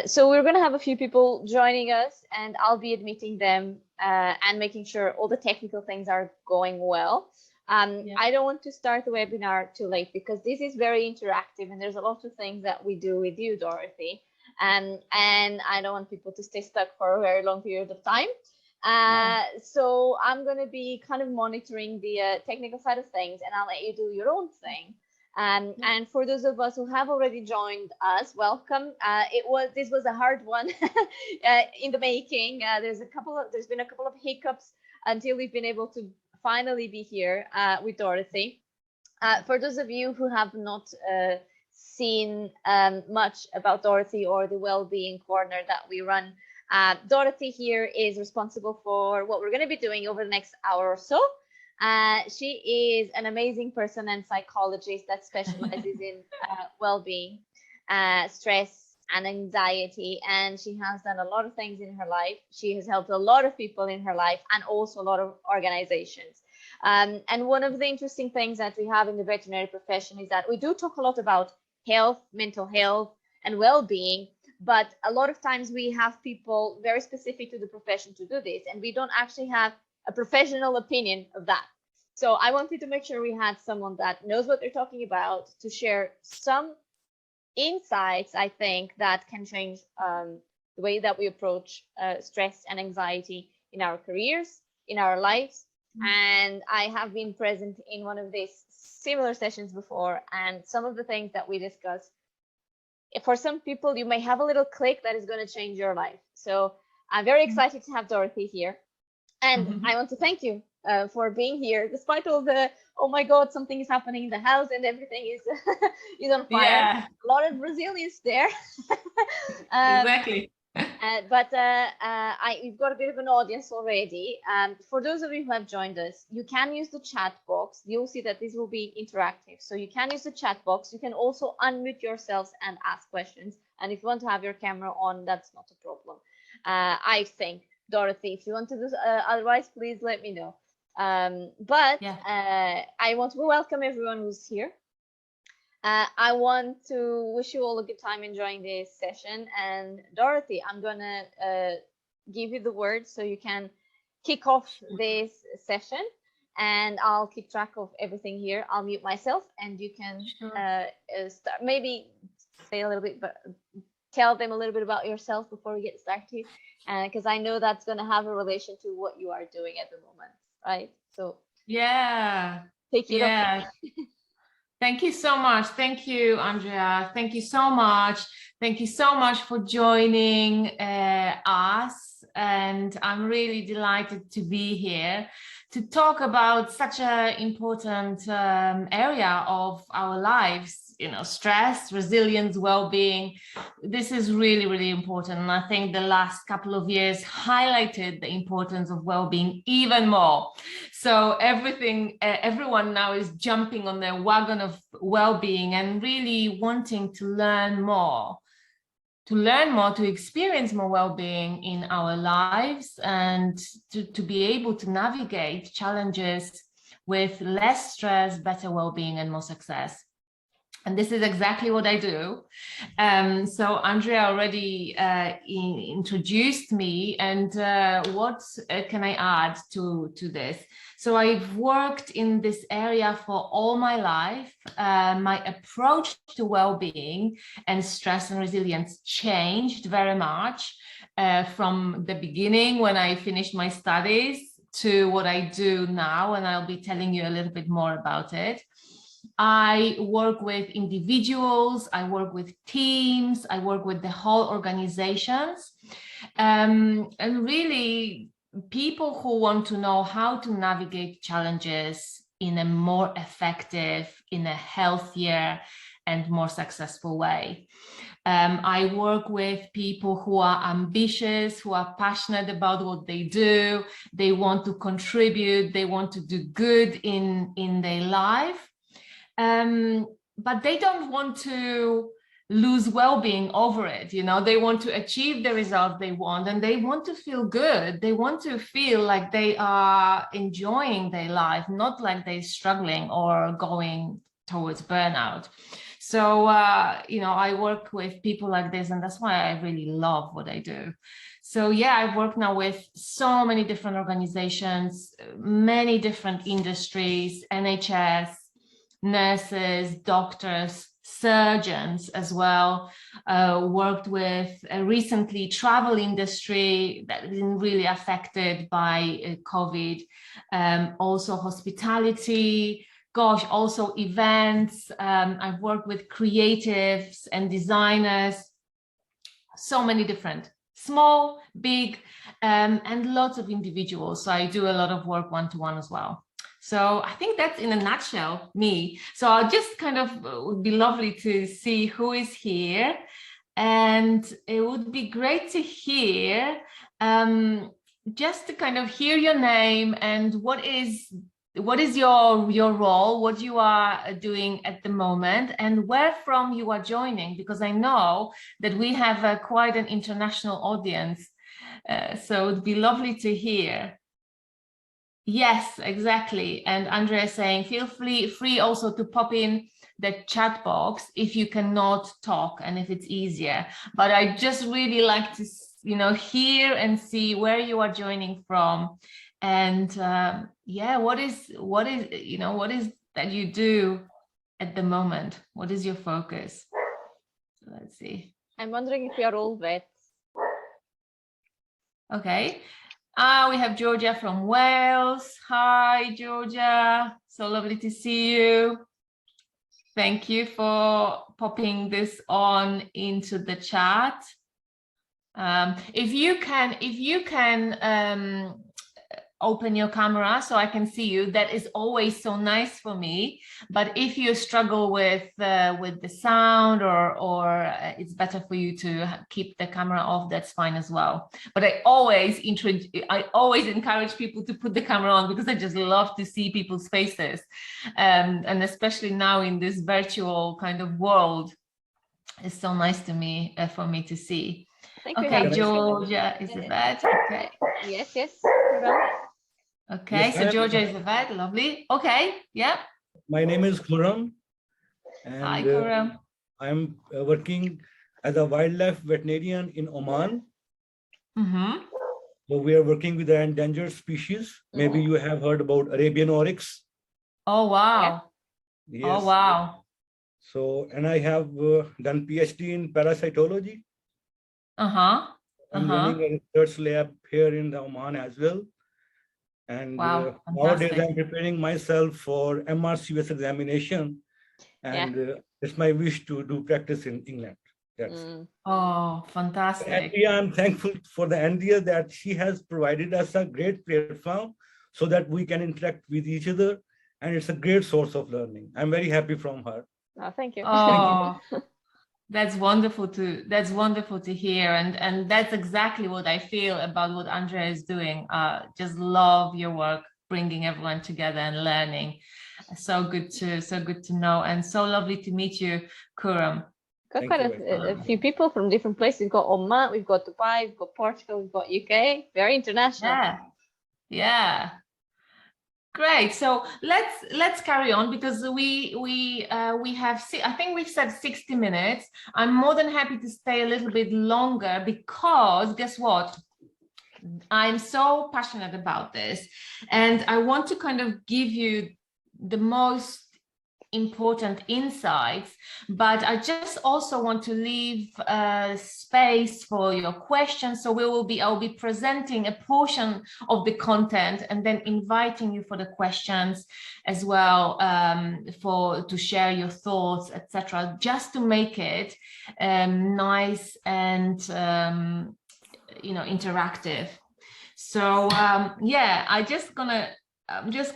So we're going to have a few people joining us, and I'll be admitting them and making sure all the technical things are going well. I don't want to start the webinar too late because this is very interactive and there's a lot of things that we do with you, Dorothy. And I don't want people to stay stuck for a very long period of time. So I'm going to be kind of monitoring the technical side of things, and I'll let you do your own thing. And for those of us who have already joined us, welcome. This was a hard one in the making. There's been a couple of hiccups until we've been able to finally be here with Dorothy. For those of you who have not seen much about Dorothy or the Wellbeing Corner that we run, Dorothy here is responsible for what we're going to be doing over the next hour or so. She is an amazing person and psychologist that specializes in well-being, stress and anxiety, and she has done a lot of things in her life. She has helped a lot of people in her life and also a lot of organizations. And one of the interesting things that we have in the veterinary profession is that we do talk a lot about health, mental health, and well-being, but a lot of times we have people very specific to the profession to do this, and we don't actually have a professional opinion of that. So I wanted to make sure we had someone that knows what they're talking about to share some insights, I think, that can change the way that we approach stress and anxiety in our careers, in our lives. And I have been present in one of these similar sessions before, and some of the things that we discuss, for some people, you may have a little click that is going to change your life. So I'm very excited to have Dorothy here. And I want to thank you for being here, despite all the, oh my God, something is happening in the house and everything is is on fire. Yeah. A lot of resilience there. Exactly. But we've got a bit of an audience already. For those of you who have joined us, you can use the chat box. You'll see that this will be interactive. So you can use the chat box. You can also unmute yourselves and ask questions. And if you want to have your camera on, that's not a problem. I think, Dorothy, if you want to do otherwise, please let me know. I want to welcome everyone who's here. I want to wish you all a good time enjoying this session. And Dorothy, I'm going to give you the word so you can kick off this session, and I'll keep track of everything here. I'll mute myself and you can start, maybe say a little bit, but tell them a little bit about yourself before we get started, because I know that's going to have a relation to what you are doing at the moment, right? So take it off. Thank you so much. Thank you, Andrea. Thank you so much. Thank you so much for joining us. And I'm really delighted to be here to talk about such an important area of our lives, stress, resilience, well-being. This is really, really important. And I think the last couple of years highlighted the importance of well-being even more. So everyone now is jumping on their wagon of well-being and really wanting to learn more, to experience more well-being in our lives, and to be able to navigate challenges with less stress, better well-being, and more success. And this is exactly what I do. So Andrea already introduced me, and what can I add to this? So I've worked in this area for all my life. My approach to well-being and stress and resilience changed very much from the beginning when I finished my studies to what I do now, and I'll be telling you a little bit more about it. I work with individuals, I work with teams, I work with the whole organizations, and really people who want to know how to navigate challenges in a more effective, in a healthier and more successful way. I work with people who are ambitious, who are passionate about what they do, they want to contribute, they want to do good in their life. But they don't want to lose well-being over it. They want to achieve the result they want, and they want to feel good. They want to feel like they are enjoying their life, not like they're struggling or going towards burnout. So, I work with people like this, and that's why I really love what I do. So yeah, I work now with so many different organizations, many different industries, NHS, nurses, doctors, surgeons as well. Worked with recently travel industry that has been really affected by COVID. Also hospitality, gosh, also events. I've worked with creatives and designers, so many different, small, big, and lots of individuals. So I do a lot of work one-to-one as well. So I think that's in a nutshell me. So I'll just kind of, would be lovely to see who is here. And it would be great to hear, just to kind of hear your name and what is your role, what you are doing at the moment, and where from you are joining, because I know that we have quite an international audience. So it'd be lovely to hear. Yes, exactly. And Andrea saying, feel free also to pop in the chat box if you cannot talk and if it's easier. But I just really like to, hear and see where you are joining from. And yeah, what is that you do at the moment? What is your focus? So let's see. I'm wondering if you're all vets. Okay. We have Georgia from Wales. Hi, Georgia. So lovely to see you. Thank you for popping this on into the chat. If you can open your camera so I can see you, that is always so nice for me. But if you struggle with the sound or it's better for you to keep the camera off, that's fine as well. But I always encourage people to put the camera on, because I just love to see people's faces, and especially now in this virtual kind of world, it's so nice to me for me to see. Okay, Georgia is a vet. Okay. Yes. Okay, yes, so Georgia is a vet. Lovely. Okay, yeah. My name is Khurram, and hi, Khurram. I'm working as a wildlife veterinarian in Oman. Mm-hmm. So we are working with the endangered species. Maybe you have heard about Arabian oryx. Oh, wow. Yes. Oh, wow. So, and I have done PhD in parasitology. I'm running a research lab here in the Oman as well. And nowadays I'm preparing myself for MRCS examination, and it's my wish to do practice in England. Oh, fantastic. And I'm thankful for the Andrea that she has provided us a great platform so that we can interact with each other, and it's a great source of learning. I'm very happy from her. Oh, thank you. Oh, that's wonderful to hear, and that's exactly what I feel about what Andrea is doing. Just love your work, bringing everyone together and learning. So good to know, and so lovely to meet you, Khurram. Got quite a few people from different places. We've got Oman, we've got Dubai, we've got Portugal, we've got UK. Very international. Yeah. Great. So let's carry on, because we have, I think we've said 60 minutes. I'm more than happy to stay a little bit longer, because guess what? I'm so passionate about this, and I want to kind of give you the most important insights, but I just also want to leave space for your questions. So I'll be presenting a portion of the content and then inviting you for the questions as well, to share your thoughts, etc., just to make it nice and interactive. So yeah, I'm just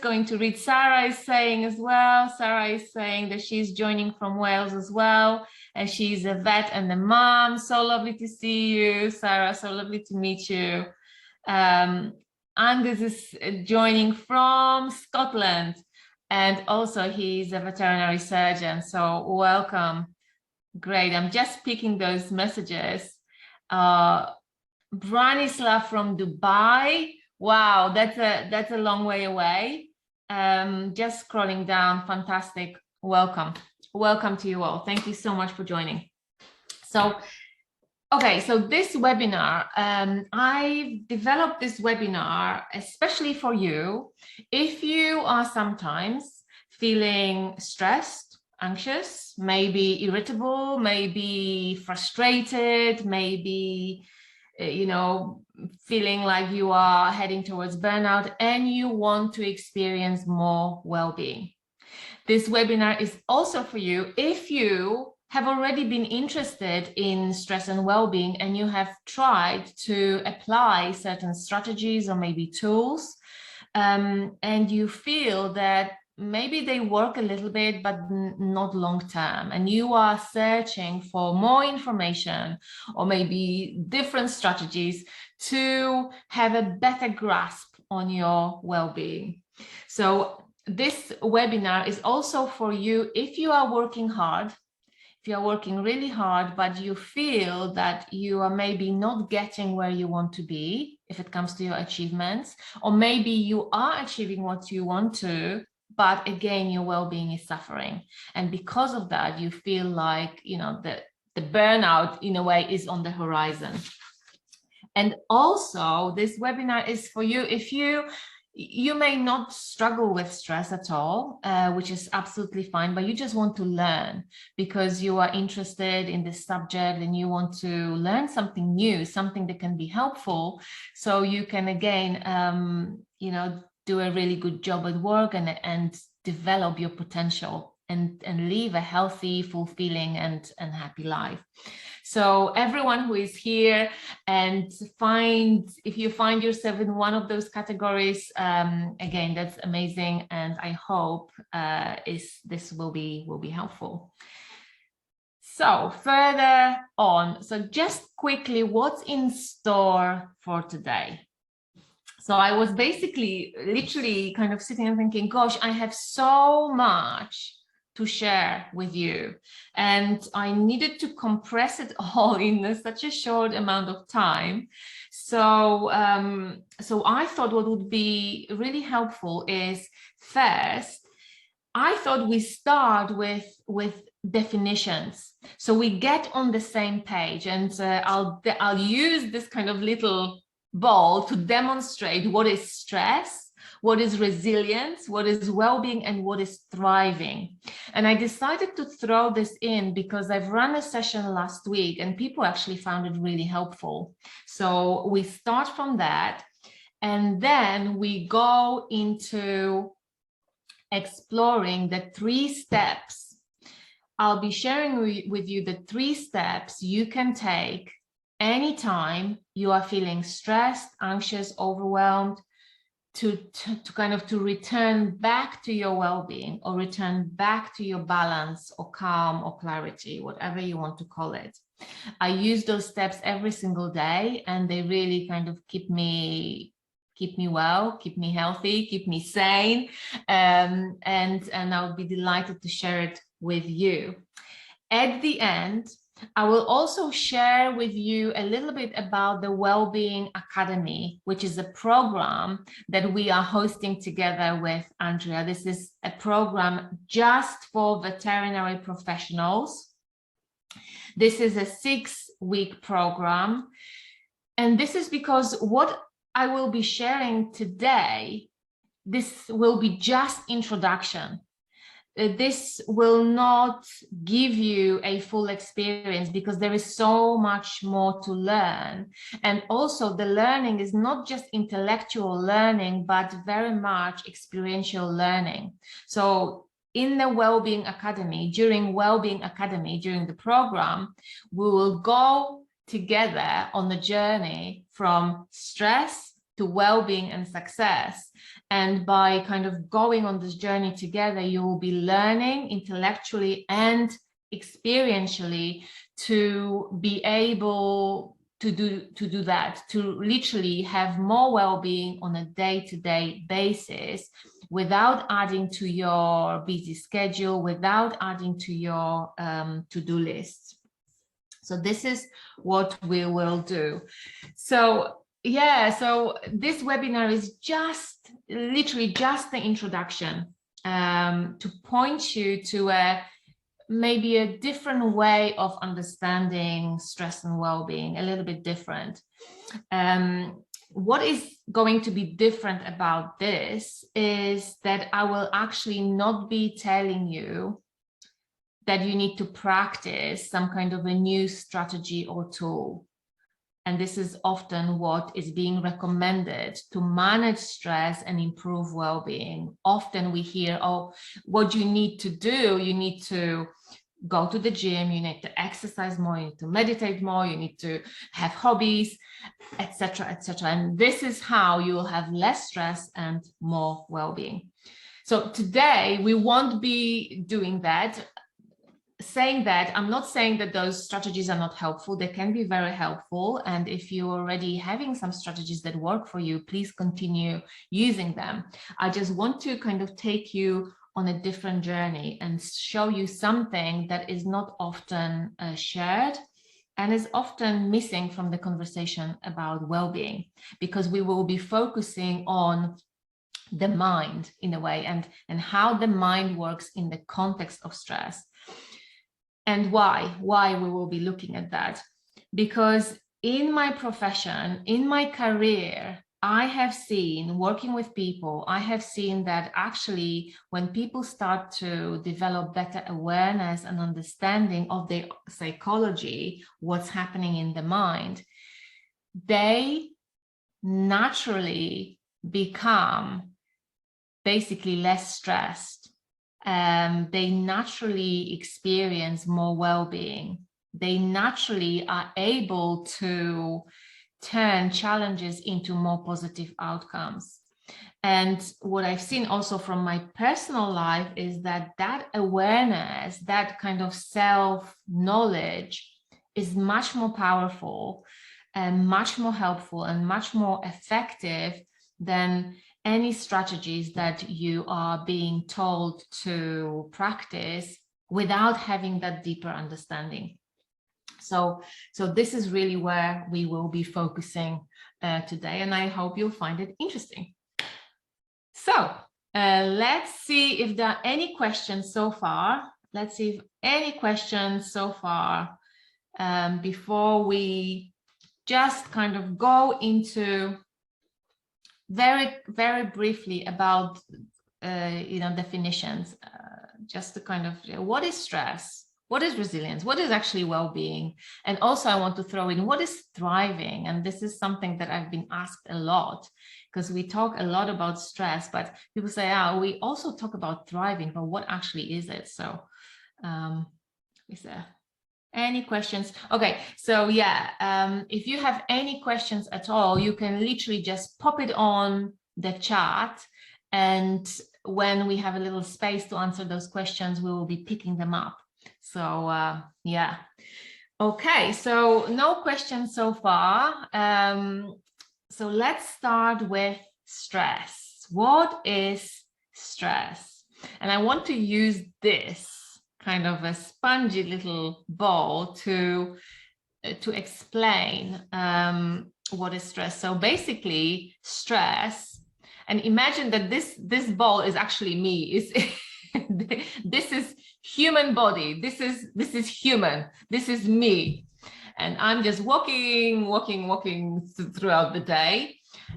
going to read. Sarah is saying as well. Sarah is saying that she's joining from Wales as well, and she's a vet and a mom. So lovely to see you, Sarah. So lovely to meet you. Angus is joining from Scotland, and also he's a veterinary surgeon. So welcome. Great. I'm just picking those messages. Branislav from Dubai. Wow, that's a long way away. Just scrolling down. Fantastic. Welcome. Welcome to you all. Thank you so much for joining. So, okay, so this webinar, I developed this webinar especially for you if you are sometimes feeling stressed, anxious, maybe irritable, maybe frustrated, maybe, you know, feeling like you are heading towards burnout and you want to experience more well-being. This webinar is also for you if you have already been interested in stress and well-being and you have tried to apply certain strategies or maybe tools, and you feel that maybe they work a little bit, but not long-term, and you are searching for more information or maybe different strategies to have a better grasp on your well-being. So this webinar is also for you if you are working hard, if you are working really hard, but you feel that you are maybe not getting where you want to be if it comes to your achievements, or maybe you are achieving what you want to, but again, your well-being is suffering. And because of that, you feel like, you know, the burnout in a way is on the horizon. And also this webinar is for you if you may not struggle with stress at all, which is absolutely fine, but you just want to learn because you are interested in this subject and you want to learn something new, something that can be helpful. So you can again, you know, do a really good job at work and develop your potential and live a healthy, fulfilling and happy life. So everyone who is here and if you find yourself in one of those categories, again, that's amazing. And I hope this will be helpful. So further on, so just quickly, what's in store for today? So I was basically literally kind of sitting and thinking, gosh, I have so much to share with you, and I needed to compress it all in such a short amount of time. So so I thought what would be really helpful is, first, I thought we start with definitions, so we get on the same page, and I'll use this kind of little ball to demonstrate what is stress, what is resilience, what is well-being, and what is thriving. And I decided to throw this in because I've run a session last week and people actually found it really helpful. So we start from that, and then we go into exploring the 3 steps. I'll be sharing with you the 3 steps you can take anytime you are feeling stressed, anxious, overwhelmed, to kind of to return back to your well-being, or return back to your balance or calm or clarity, whatever you want to call it. I use those steps every single day, and they really kind of keep me well, keep me healthy, keep me sane, and I'll be delighted to share it with you. At the end, I will also share with you a little bit about the Wellbeing Academy, which is a program that we are hosting together with Andrea. This is a program just for veterinary professionals. This is a 6-week program. And this is because what I will be sharing today, this will be just introduction. This will not give you a full experience because there is so much more to learn. And also the learning is not just intellectual learning, but very much experiential learning. So in the Wellbeing Academy, during the program, we will go together on the journey from stress to well-being and success. And by kind of going on this journey together, you will be learning intellectually and experientially to be able to do that, to literally have more well-being on a day-to-day basis without adding to your busy schedule, without adding to your to-do lists. So this is what we will do. So yeah, so this webinar is just literally just the introduction to point you to maybe a different way of understanding stress and well-being, a little bit different. What is going to be different about this is that I will actually not be telling you that you need to practice some kind of a new strategy or tool. And this is often what is being recommended to manage stress and improve well-being. Often we hear, oh, what you need to do, you need to go to the gym, you need to exercise more, you need to meditate more, you need to have hobbies, etc., etc. And this is how you will have less stress and more well-being. So today we won't be doing that. Saying that, I'm not saying that those strategies are not helpful. They can be very helpful. And if you're already having some strategies that work for you, please continue using them. I just want to kind of take you on a different journey and show you something that is not often shared and is often missing from the conversation about well-being, because we will be focusing on the mind in a way, and how the mind works in the context of stress. And why we will be looking at that. Because in my profession, in my career, I have seen, working with people, I have seen that actually when people start to develop better awareness and understanding of their psychology, what's happening in the mind, they naturally become basically less stressed. They naturally experience more well-being. They naturally are able to turn challenges into more positive outcomes. And what I've seen also from my personal life is that that awareness, that kind of self-knowledge is much more powerful and much more helpful and much more effective than any strategies that you are being told to practice without having that deeper understanding. So this is really where we will be focusing today, and I hope you'll find it interesting. So let's see if there are any questions so far. Let's see if any questions so far before we just kind of go into very, very briefly about definitions, just to kind of, what is stress? What is resilience? What is actually well-being? And also I want to throw in, what is thriving? And this is something that I've been asked a lot, because we talk a lot about stress, but people say, we also talk about thriving, but what actually is it? So is there any questions? Okay, so yeah, if you have any questions at all, you can literally just pop it on the chat, and when we have a little space to answer those questions, we will be picking them up. So yeah, okay, so no questions so far. So let's start with stress. What is stress? And I want to use this kind of a spongy little ball to explain what is stress. So basically stress, and imagine that this ball is actually me. This is human body. This is human. This is me. And I'm just walking throughout the day.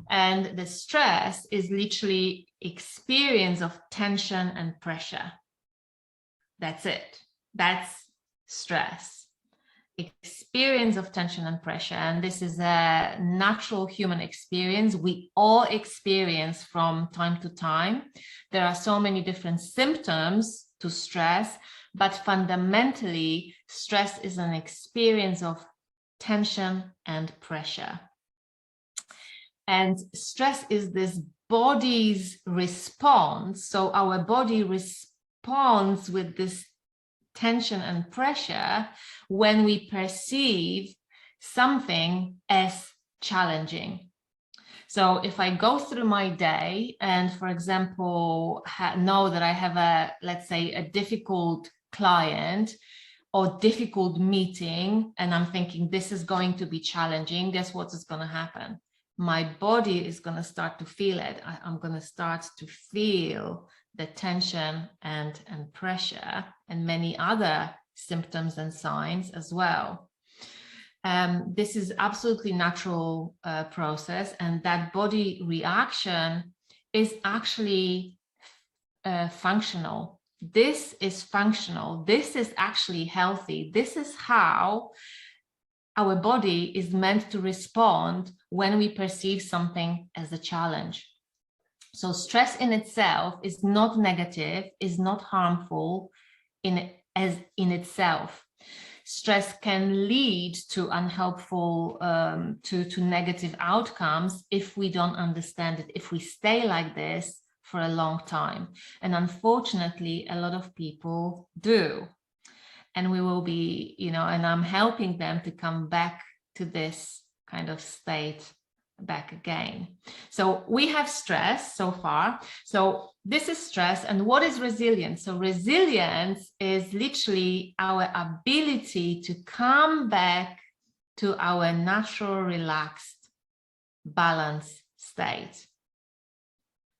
And the stress is literally experience of tension and pressure. That's it. That's stress. Experience of tension and pressure. And this is a natural human experience we all experience from time to time. There are so many different symptoms to stress, but fundamentally, stress is an experience of tension and pressure. And stress is this body's response. So our body responds with this tension and pressure when we perceive something as challenging. So if I go through my day and, for example, know that I have let's say a difficult client or difficult meeting, and I'm thinking this is going to be challenging, guess what is going to happen? My body is going to start to feel it. I'm going to start to feel the tension and pressure and many other symptoms and signs as well. This is absolutely natural process, and that body reaction is actually functional. This is functional. This is actually healthy. This is how our body is meant to respond when we perceive something as a challenge. So stress in itself is not negative, is not harmful in itself. Stress can lead to unhelpful, to negative outcomes if we don't understand it, if we stay like this for a long time. And unfortunately, a lot of people do. And we will be, and I'm helping them to come back to this kind of state back again. So we have stress so far. So this is stress. And what is resilience? So resilience is literally our ability to come back to our natural, relaxed, balanced state.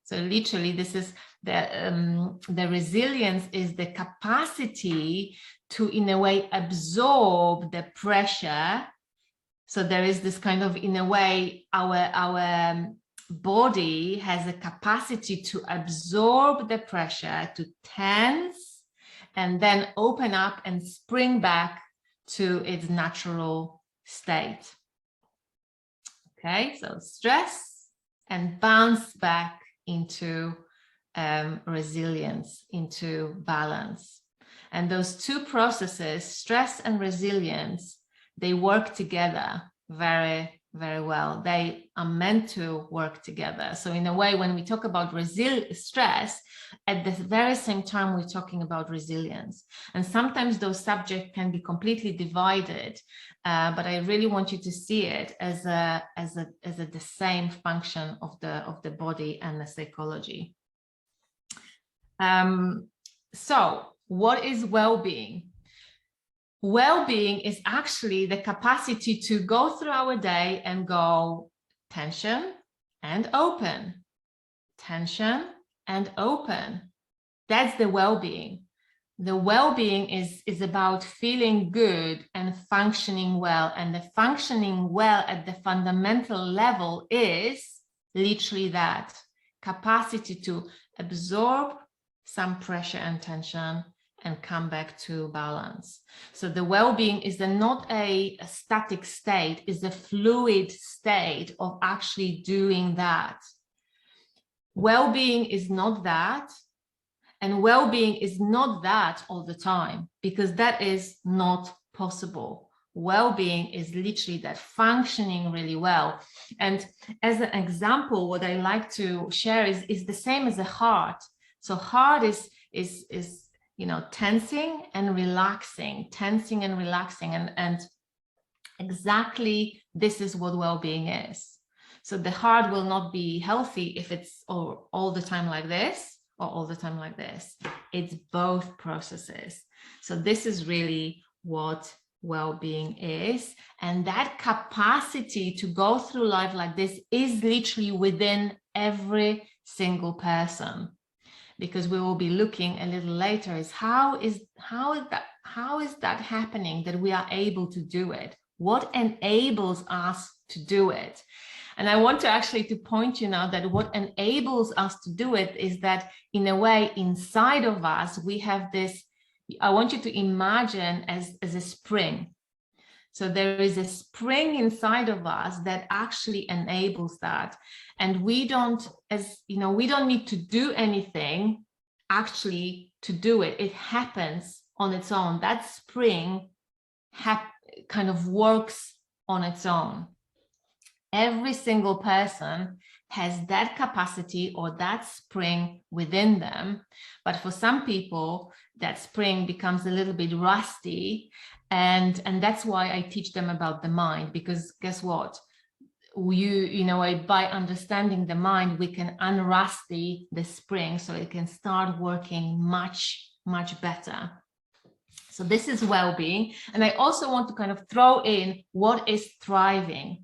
So literally, this is the resilience is the capacity to, in a way, absorb the pressure. So there is this kind of, in a way, our body has a capacity to absorb the pressure, to tense, and then open up and spring back to its natural state. Okay, so stress and bounce back into resilience, into balance. And those two processes, stress and resilience, they work together very, very well. They are meant to work together. So in a way, when we talk about stress, at the very same time, we're talking about resilience. And sometimes those subjects can be completely divided, but I really want you to see it as the same function of the body and the psychology. So what is well-being? Well-being is actually the capacity to go through our day and go tension and open, tension and open. That's the well-being. The well-being is about feeling good and functioning well. And the functioning well at the fundamental level is literally that capacity to absorb some pressure and tension and come back to balance. So the well-being is not a static state, is a fluid state of actually doing that. Well-being is not that, and well-being is not that all the time, because that is not possible. Well-being is literally that functioning really well. And as an example, what I like to share is the same as a heart. So heart is tensing and relaxing, and exactly this is what well-being is. So the heart will not be healthy if it's all the time like this or all the time like this. It's both processes. So this is really what well-being is, and that capacity to go through life like this is literally within every single person. Because we will be looking a little later is how is that happening, that we are able to do it? What enables us to do it? And I want to actually to point you now that what enables us to do it is that in a way inside of us, we have this, I want you to imagine as a spring. So there is a spring inside of us that actually enables that. And we don't need to do anything actually to do it. It happens on its own. That spring kind of works on its own. Every single person has that capacity or that spring within them. But for some people, that spring becomes a little bit rusty. And that's why I teach them about the mind, because guess what? By understanding the mind, we can unrusty the spring so it can start working much, much better. So this is well-being. And I also want to kind of throw in what is thriving.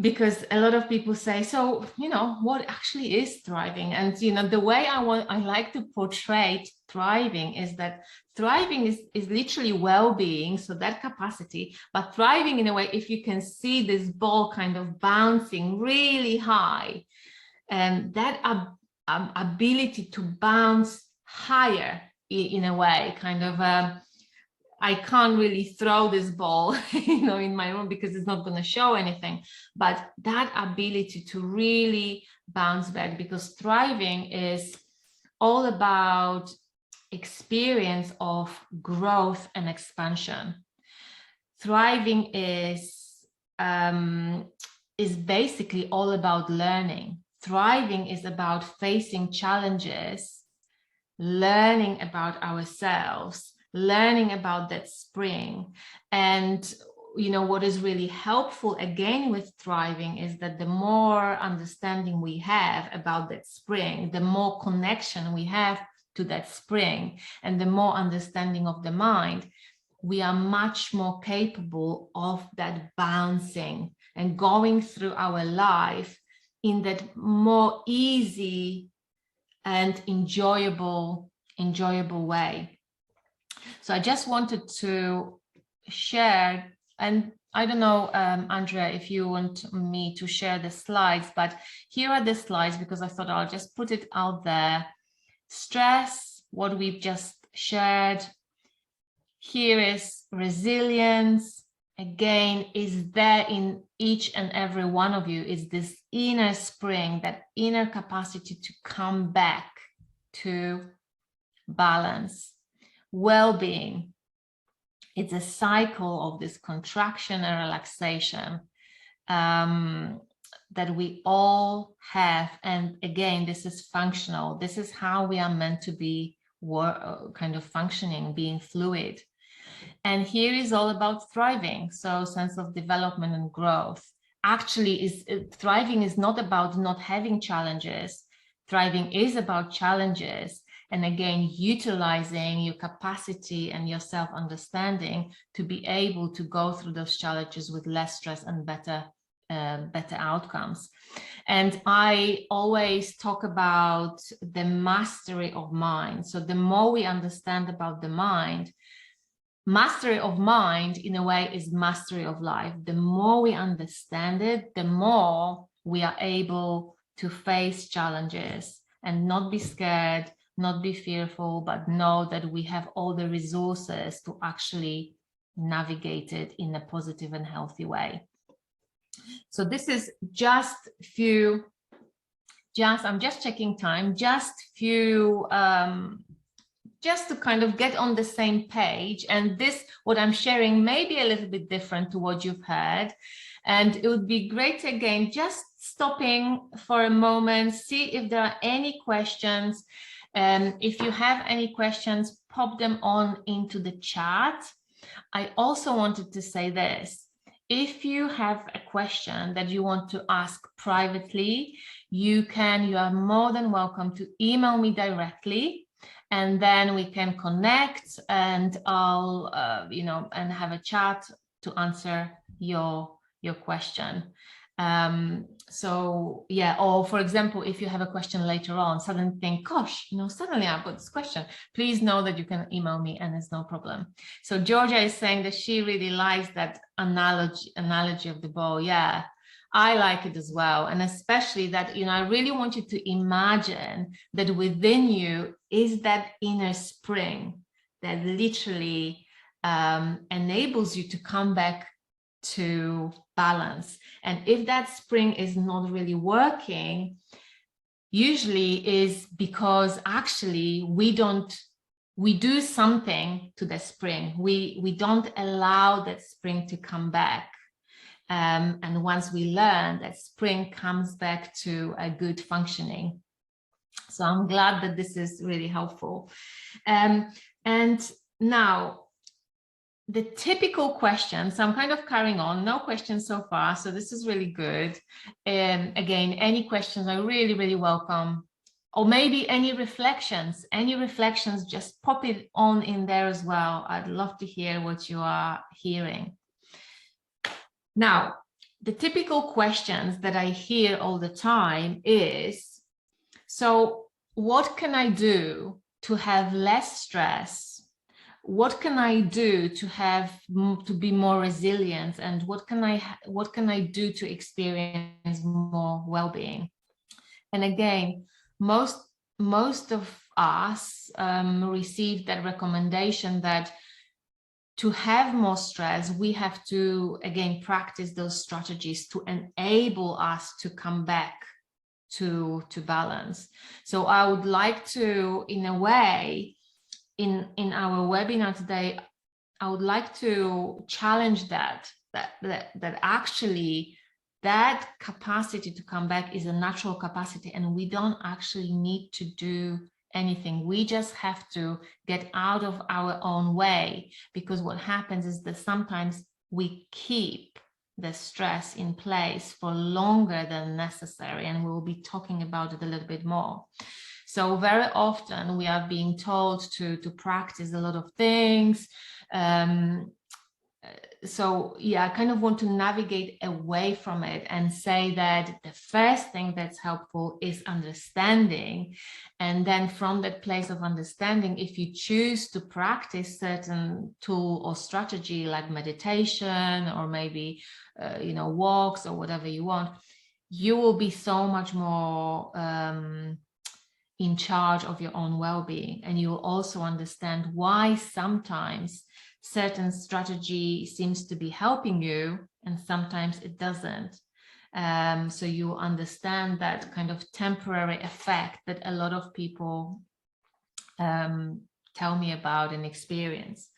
because a lot of people say, so, what actually is thriving? And, the way I like to portray thriving is that thriving is literally well-being, so that capacity, but thriving in a way, if you can see this ball kind of bouncing really high, and that ability to bounce higher in a way, kind of, I can't really throw this ball, in my room because it's not going to show anything, but that ability to really bounce back, because thriving is all about experience of growth and expansion. Thriving is basically all about learning. Thriving is about facing challenges, learning about ourselves, learning about that spring. And what is really helpful again with thriving is that the more understanding we have about that spring, the more connection we have to that spring, and the more understanding of the mind, we are much more capable of that bouncing and going through our life in that more easy and enjoyable way. So I just wanted to share, and I don't know, Andrea, if you want me to share the slides, but here are the slides, because I thought I'll just put it out there. Stress, what we've just shared. Here is resilience. Again, is there in each and every one of you, is this inner spring, that inner capacity to come back to balance. Well-being, it's a cycle of this contraction and relaxation that we all have. And again, this is functional. This is how we are meant to be kind of functioning, being fluid. And here is all about thriving. So sense of development and growth. Actually, thriving is not about not having challenges. Thriving is about challenges. And again, utilizing your capacity and your self-understanding to be able to go through those challenges with less stress and better outcomes. And I always talk about the mastery of mind. So the more we understand about the mind, mastery of mind in a way is mastery of life. The more we understand it, the more we are able to face challenges and not be scared, not be fearful, but know that we have all the resources to actually navigate it in a positive and healthy way. So this is just few, I'm just checking time, just few, just to kind of get on the same page. And this, what I'm sharing may be a little bit different to what you've heard. And it would be great, again, just stopping for a moment, see if there are any questions. If you have any questions, pop them on into the chat. I also wanted to say this. If you have a question that you want to ask privately, you are more than welcome to email me directly, and then we can connect, and I'll, and have a chat to answer your question. So yeah, or for example, if you have a question later on, suddenly think, gosh, suddenly I've got this question, please know that you can email me and it's no problem. So Georgia is saying that she really likes that analogy of the ball. Yeah, I like it as well. And especially that, I really want you to imagine that within you is that inner spring that literally enables you to come back to balance. And if that spring is not really working, usually is because actually we do something to the spring. We don't allow that spring to come back. And once we learn, that spring comes back to a good functioning. So I'm glad that this is really helpful. And now, the typical questions, so I'm kind of carrying on, no questions so far, so this is really good. Again, any questions I really, really welcome. Or maybe any reflections, just pop it on in there as well. I'd love to hear what you are hearing. Now, the typical questions that I hear all the time is, so what can I do to have less stress? What can I do to be more resilient? And what can I do to experience more well-being? And again, most of us received that recommendation that to have more stress, we have to, again, practice those strategies to enable us to come back to balance. So I would like to, in a way, in our webinar today, I would like to challenge that actually that capacity to come back is a natural capacity, and we don't actually need to do anything. We just have to get out of our own way, because what happens is that sometimes we keep the stress in place for longer than necessary, and we'll be talking about it a little bit more. So very often we are being told to practice a lot of things. So yeah, I kind of want to navigate away from it and say that the first thing that's helpful is understanding. And then from that place of understanding, if you choose to practice certain tool or strategy like meditation or maybe, walks or whatever you want, you will be so much more in charge of your own well-being. And you will also understand why sometimes certain strategy seems to be helping you and sometimes it doesn't. So you understand that kind of temporary effect that a lot of people tell me about and experience.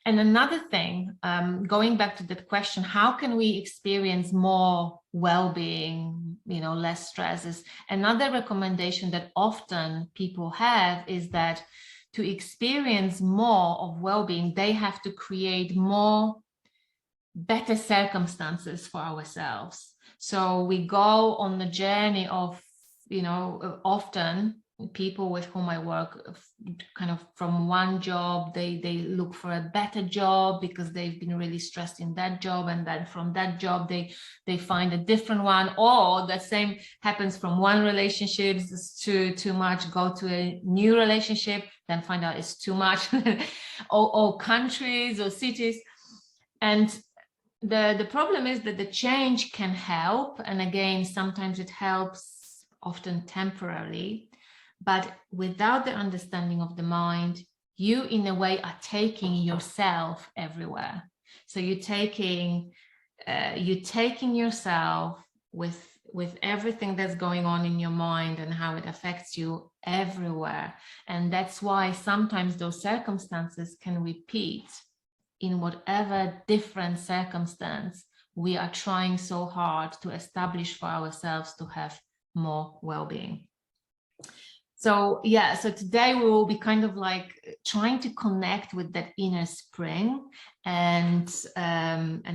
And another thing, going back to that question, how can we experience more well-being, less stress, is another recommendation that often people have is that to experience more of well-being, they have to create better circumstances for ourselves. So we go on the journey of, often people with whom I work, kind of from one job, they look for a better job because they've been really stressed in that job, and then from that job they find a different one, or the same happens from one relationship, it's too much, go to a new relationship, then find out it's too much, or countries or cities. And the problem is that the change can help, and again, sometimes it helps, often temporarily. But without the understanding of the mind, you in a way are taking yourself everywhere. So you're taking yourself with everything that's going on in your mind and how it affects you everywhere. And that's why sometimes those circumstances can repeat in whatever different circumstance we are trying so hard to establish for ourselves to have more well-being. So yeah, so today we will be kind of like trying to connect with that inner spring and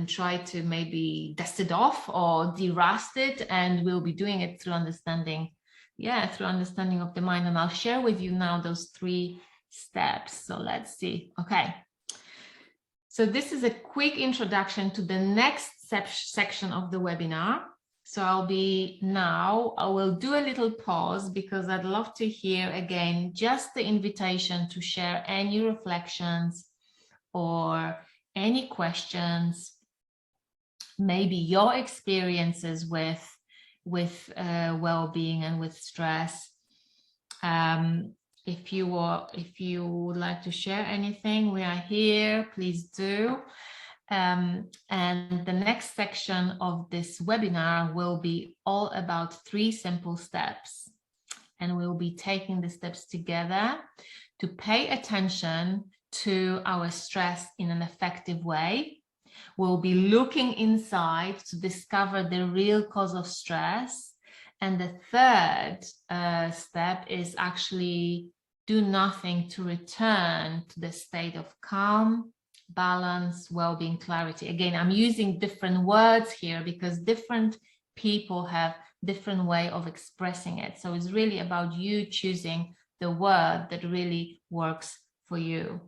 try to maybe dust it off or de-rust it, and we'll be doing it through understanding of the mind. And I'll share with you now those 3 steps. So let's see. Okay. So this is a quick introduction to the next section of the webinar. So I will do a little pause because I'd love to hear again just the invitation to share any reflections or any questions, maybe your experiences with well-being and with stress. If you would like to share anything, we are here, please do. And the next section of this webinar will be all about 3 simple steps. And we'll be taking the steps together to pay attention to our stress in an effective way. We'll be looking inside to discover the real cause of stress. And the third step is actually do nothing to return to the state of calm, balance, well-being, clarity. Again, I'm using different words here because different people have different way of expressing it. So it's really about you choosing the word that really works for you.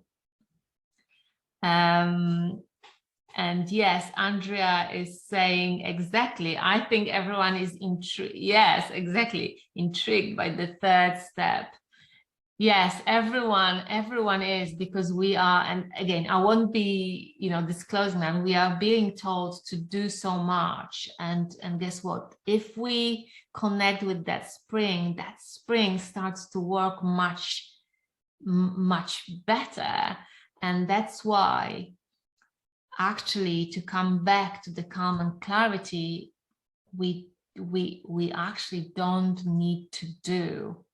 And yes, Andrea is saying exactly. I think everyone is intrigued. Yes, exactly. Intrigued by the third step. Yes, everyone is, because we are, and again, I won't be, disclosing them. We are being told to do so much. And guess what? If we connect with that spring starts to work much better. And that's why actually, to come back to the calm and clarity, we actually don't need to do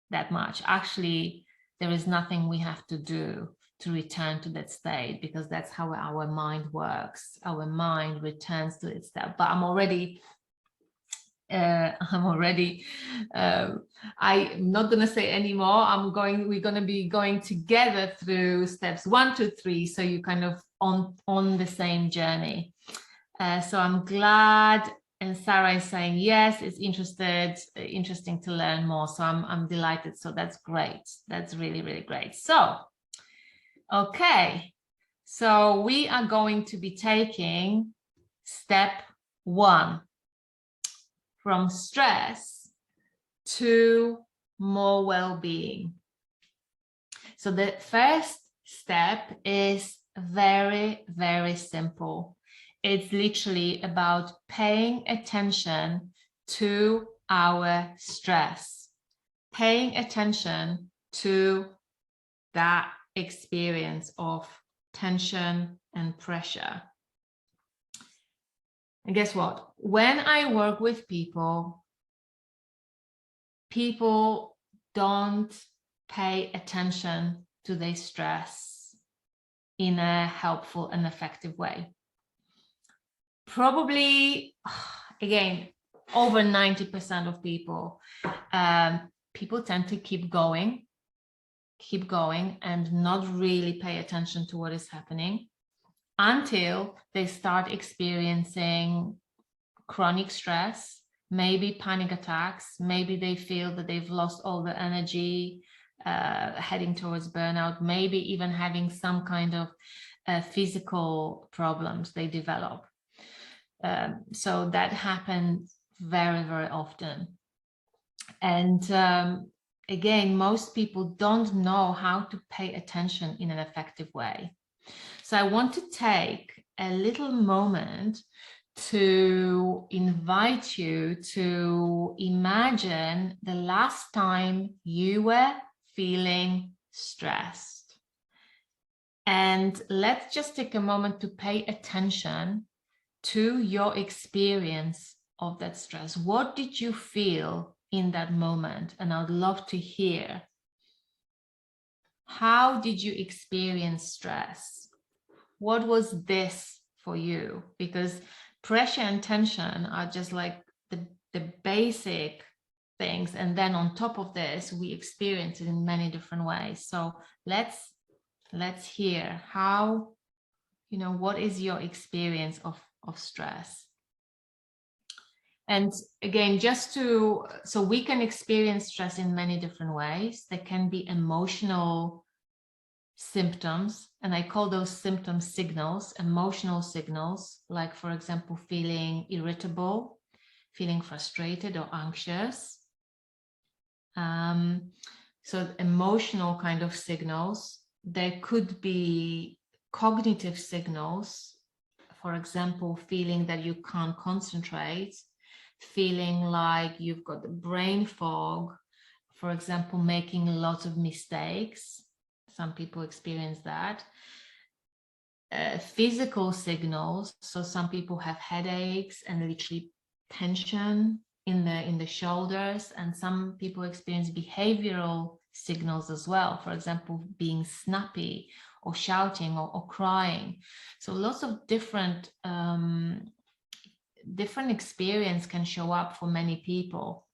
that much. Actually, there is nothing we have to do to return to that state, because that's how our mind works. Our mind returns to its state. But I'm not going to say anymore. We're going to be going together through steps 1 to 3. So you kind of on the same journey. So I'm glad. And Sarah is saying, yes, it's interesting to learn more. So I'm delighted. So that's great. That's really, really great. So, okay. So we are going to be taking step 1. From stress to more well-being. So the first step is very, very simple. It's literally about paying attention to our stress, paying attention to that experience of tension and pressure. And guess what? When I work with people don't pay attention to their stress in a helpful and effective way. Probably, again, over 90% of people tend to keep going and not really pay attention to what is happening until they start experiencing chronic stress, maybe panic attacks, maybe they feel that they've lost all the energy, heading towards burnout, maybe even having some kind of physical problems they develop. So that happens very, very often. And again, most people don't know how to pay attention in an effective way. So I want to take a little moment to invite you to imagine the last time you were feeling stressed. And let's just take a moment to pay attention to your experience of that stress. What did you feel in that moment? And I'd love to hear. How did you experience stress? What was this for you? Because pressure and tension are just like the basic things. And then on top of this, we experience it in many different ways. So let's hear how, what is your experience of stress? And again, so we can experience stress in many different ways. There can be emotional symptoms, and I call those symptoms signals, emotional signals, like, for example, feeling irritable, feeling frustrated or anxious. So emotional kind of signals. There could be cognitive signals, for example, feeling that you can't concentrate, feeling like you've got the brain fog, for example, making lots of mistakes. Some people experience that. Physical signals, so some people have headaches and literally tension in the shoulders, and some people experience behavioral signals as well, for example, being snappy or shouting or crying. So lots of different experience can show up for many people.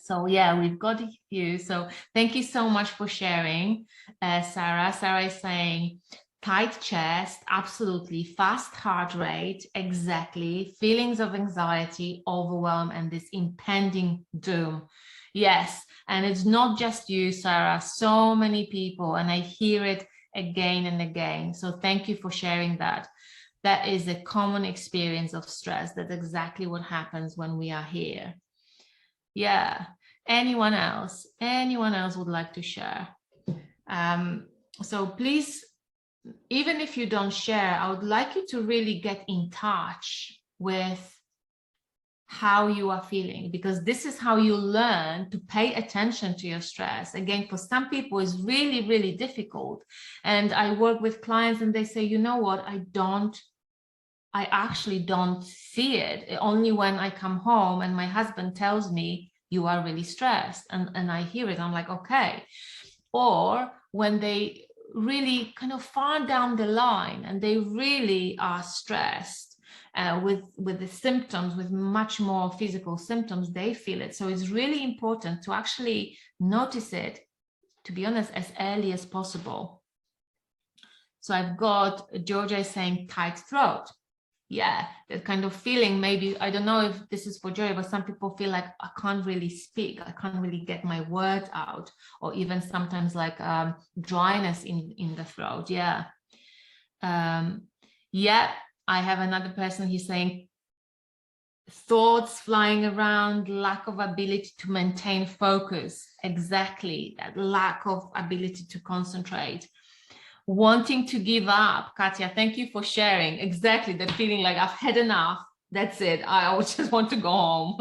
So yeah, we've got you. So thank you so much for sharing, Sarah. Sarah is saying tight chest, absolutely. Fast heart rate, exactly. Feelings of anxiety, overwhelm, and this impending doom. Yes, and it's not just you, Sarah. So many people, and I hear it again and again. So thank you for sharing that. That is a common experience of stress. That's exactly what happens when we are here. Yeah. Anyone else? Anyone else would like to share? So please, even if you don't share, I would like you to really get in touch with how you are feeling, because this is how you learn to pay attention to your stress. Again, for some people it's really, really difficult. And I work with clients and they say, you know what, I actually don't see it. Only when I come home and my husband tells me you are really stressed, and I hear it, I'm like, okay. Or when they really kind of far down the line and they really are stressed, with the symptoms, with much more physical symptoms, they feel it. So it's really important to actually notice it, to be honest, as early as possible. So I've got Georgia is saying tight throat. Yeah, that kind of feeling, maybe, I don't know if this is for Georgia, but some people feel like I can't really speak, I can't really get my words out, or even sometimes like dryness in the throat. Yeah. Yeah. I have another person, he's saying thoughts flying around, lack of ability to maintain focus. Exactly, that lack of ability to concentrate. Wanting to give up. Katya, thank you for sharing. Exactly, that feeling like I've had enough. That's it. I just want to go home.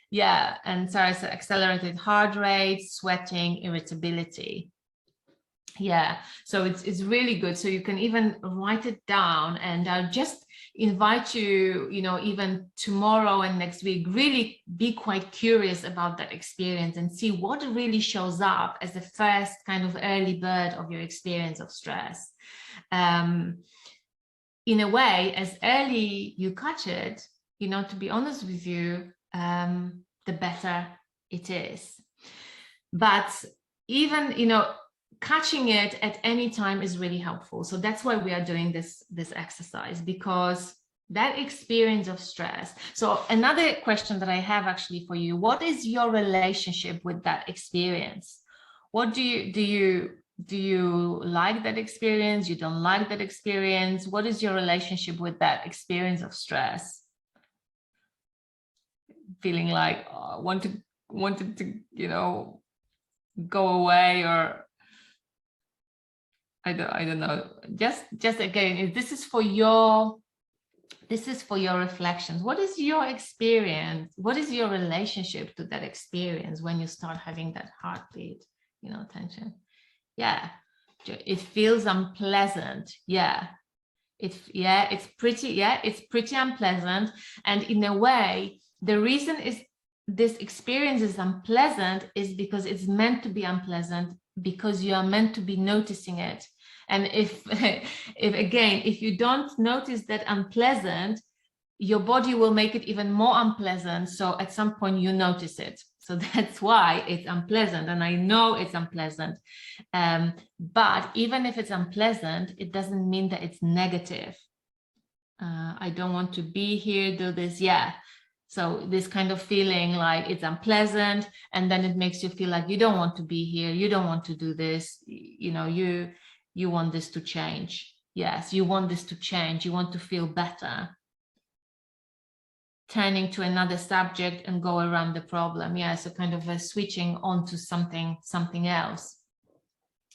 Yeah, and Sarah said accelerated heart rate, sweating, irritability. Yeah, so it's really good. So you can even write it down, and I'll just invite you, even tomorrow and next week, really be quite curious about that experience and see what really shows up as the first kind of early bird of your experience of stress. In a way, as early you catch it, to be honest with you, the better it is. But even, catching it at any time is really helpful. So that's why we are doing this exercise, because that experience of stress. So another question that I have actually for you, what is your relationship with that experience? What do you like that experience? You don't like that experience? What is your relationship with that experience of stress? Feeling like wanted to, go away, or I don't know. Just again, this is for your reflections. What is your experience? What is your relationship to that experience when you start having that heartbeat, tension? Yeah, it feels unpleasant. Yeah, it's pretty unpleasant. And in a way, the reason is this experience is unpleasant is because it's meant to be unpleasant, because you are meant to be noticing it. And if you don't notice that unpleasant, your body will make it even more unpleasant. So at some point you notice it. So that's why it's unpleasant. And I know it's unpleasant. But even if it's unpleasant, it doesn't mean that it's negative. I don't want to be here, do this. Yeah. So this kind of feeling like it's unpleasant, and then it makes you feel like you don't want to be here. You don't want to do this. You want this to change. Yes, you want this to change. You want to feel better. Turning to another subject and go around the problem. Yeah, so kind of switching on to something else.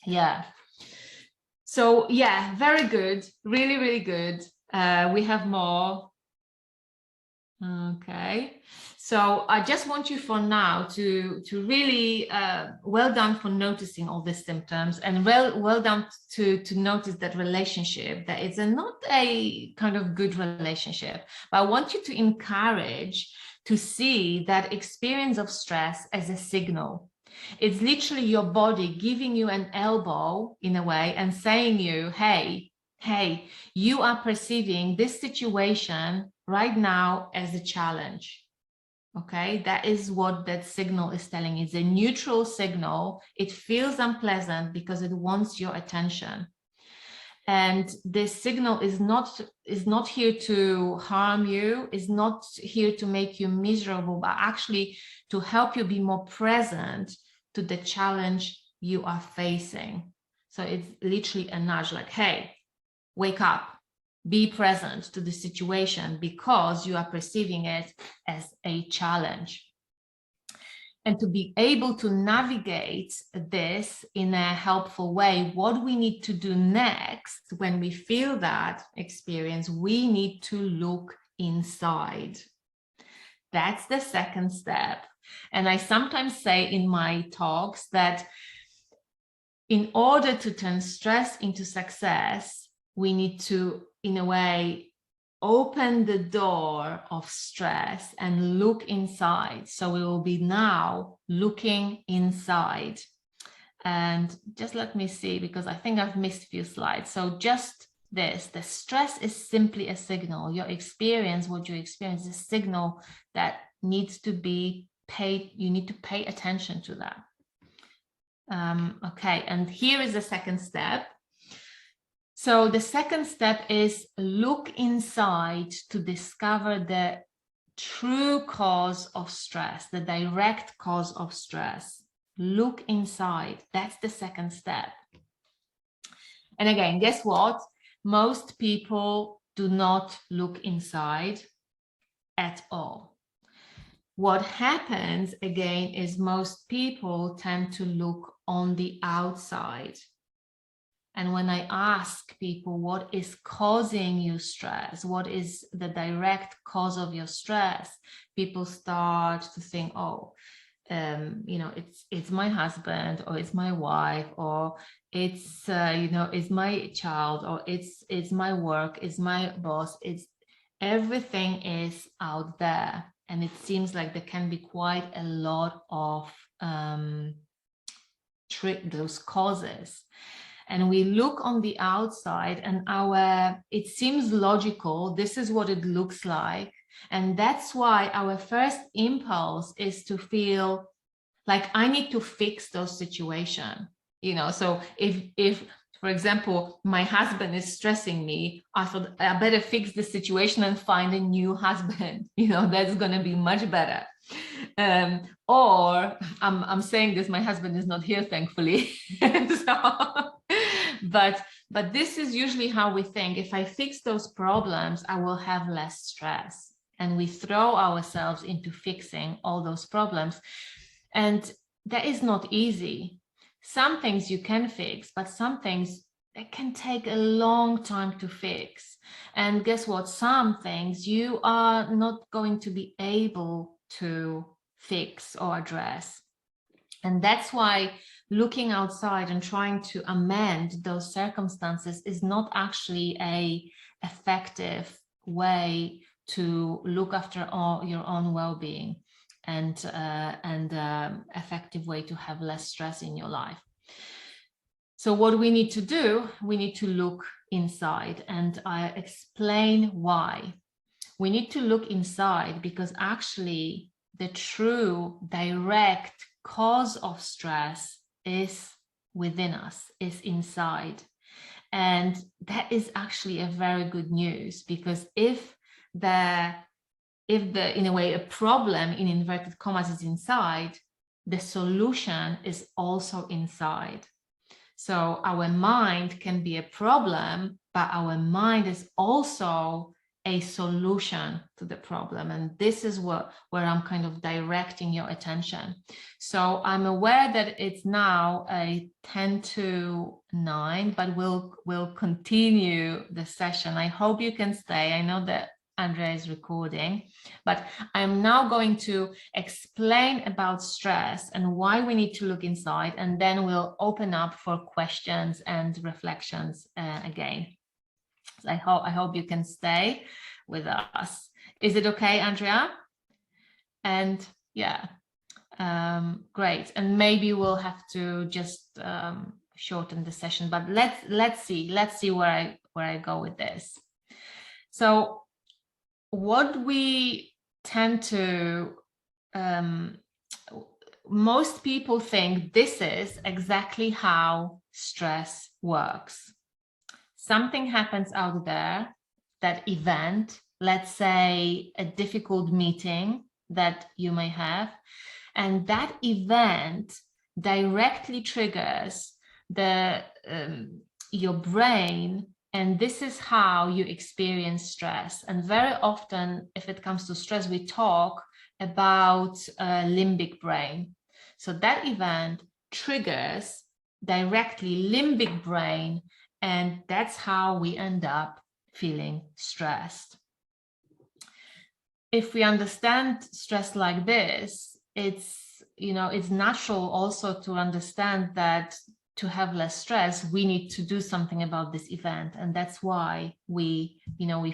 Yeah. So yeah, very good. Really, really good. We have more. Okay, so I just want you for now to really well done for noticing all the symptoms, and well done to notice that relationship, that it's not a kind of good relationship. But I want you to encourage to see that experience of stress as a signal. It's literally your body giving you an elbow in a way and saying you, hey, you are perceiving this situation right now as a challenge. Okay, that is what that signal is telling. It's a neutral signal. It feels unpleasant because it wants your attention. And this signal is not here to harm you, is not here to make you miserable, but actually to help you be more present to the challenge you are facing. So it's literally a nudge, like, hey, wake up, be present to the situation, because you are perceiving it as a challenge. And to be able to navigate this in a helpful way, what we need to do next when we feel that experience, we need to look inside. That's the second step. And I sometimes say in my talks that in order to turn stress into success, we need to, in a way, open the door of stress and look inside. So we will be now looking inside. And just let me see, because I think I've missed a few slides. So just this, the stress is simply a signal. Your experience, what you experience, is a signal that needs to be paid. You need to pay attention to that. Okay, and here is the second step. So the second step is look inside to discover the true cause of stress, the direct cause of stress. Look inside. That's the second step. And again, guess what? Most people do not look inside at all. What happens again is most people tend to look on the outside. And when I ask people what is causing you stress, what is the direct cause of your stress, people start to think, oh, you know, it's my husband, or it's my wife, or it's you know, it's my child, or it's my work, it's my boss. It's everything is out there, and it seems like there can be quite a lot of those causes. And we look on the outside, and it seems logical. This is what it looks like. And that's why our first impulse is to feel like I need to fix those situations. You know, so if, for example, my husband is stressing me, I thought I better fix the situation and find a new husband. You know, that's going to be much better. Or I'm saying this, my husband is not here, thankfully. But this is usually how we think. If I fix those problems, I will have less stress. And we throw ourselves into fixing all those problems. And that is not easy. Some things you can fix, but some things that can take a long time to fix. And guess what? Some things you are not going to be able to fix or address. And that's why looking outside and trying to amend those circumstances is not actually an effective way to look after your own well-being, and effective way to have less stress in your life. So what we need to do, we need to look inside, and I explain why. We need to look inside because actually the true direct cause of stress is within us, is inside. And that is actually a very good news, because if in a way a problem in inverted commas is inside, the solution is also inside. So our mind can be a problem, but our mind is also a solution to the problem. And this is where I'm kind of directing your attention. So I'm aware that it's now a 10 to 9, but we'll continue the session. I hope you can stay. I know that Andrea is recording, but I'm now going to explain about stress and why we need to look inside, and then we'll open up for questions and reflections again. So I hope you can stay with us. Is it okay, Andrea? And yeah, great. And maybe we'll have to just shorten the session, but let's see where I go with this. So what we tend to, most people think this is exactly how stress works. Something happens out there, that event, let's say a difficult meeting that you may have, and that event directly triggers your brain, and this is how you experience stress. And very often, if it comes to stress, we talk about limbic brain. So that event triggers directly limbic brain, and that's how we end up feeling stressed. If we understand stress like this, it's natural also to understand that to have less stress, we need to do something about this event. And that's why we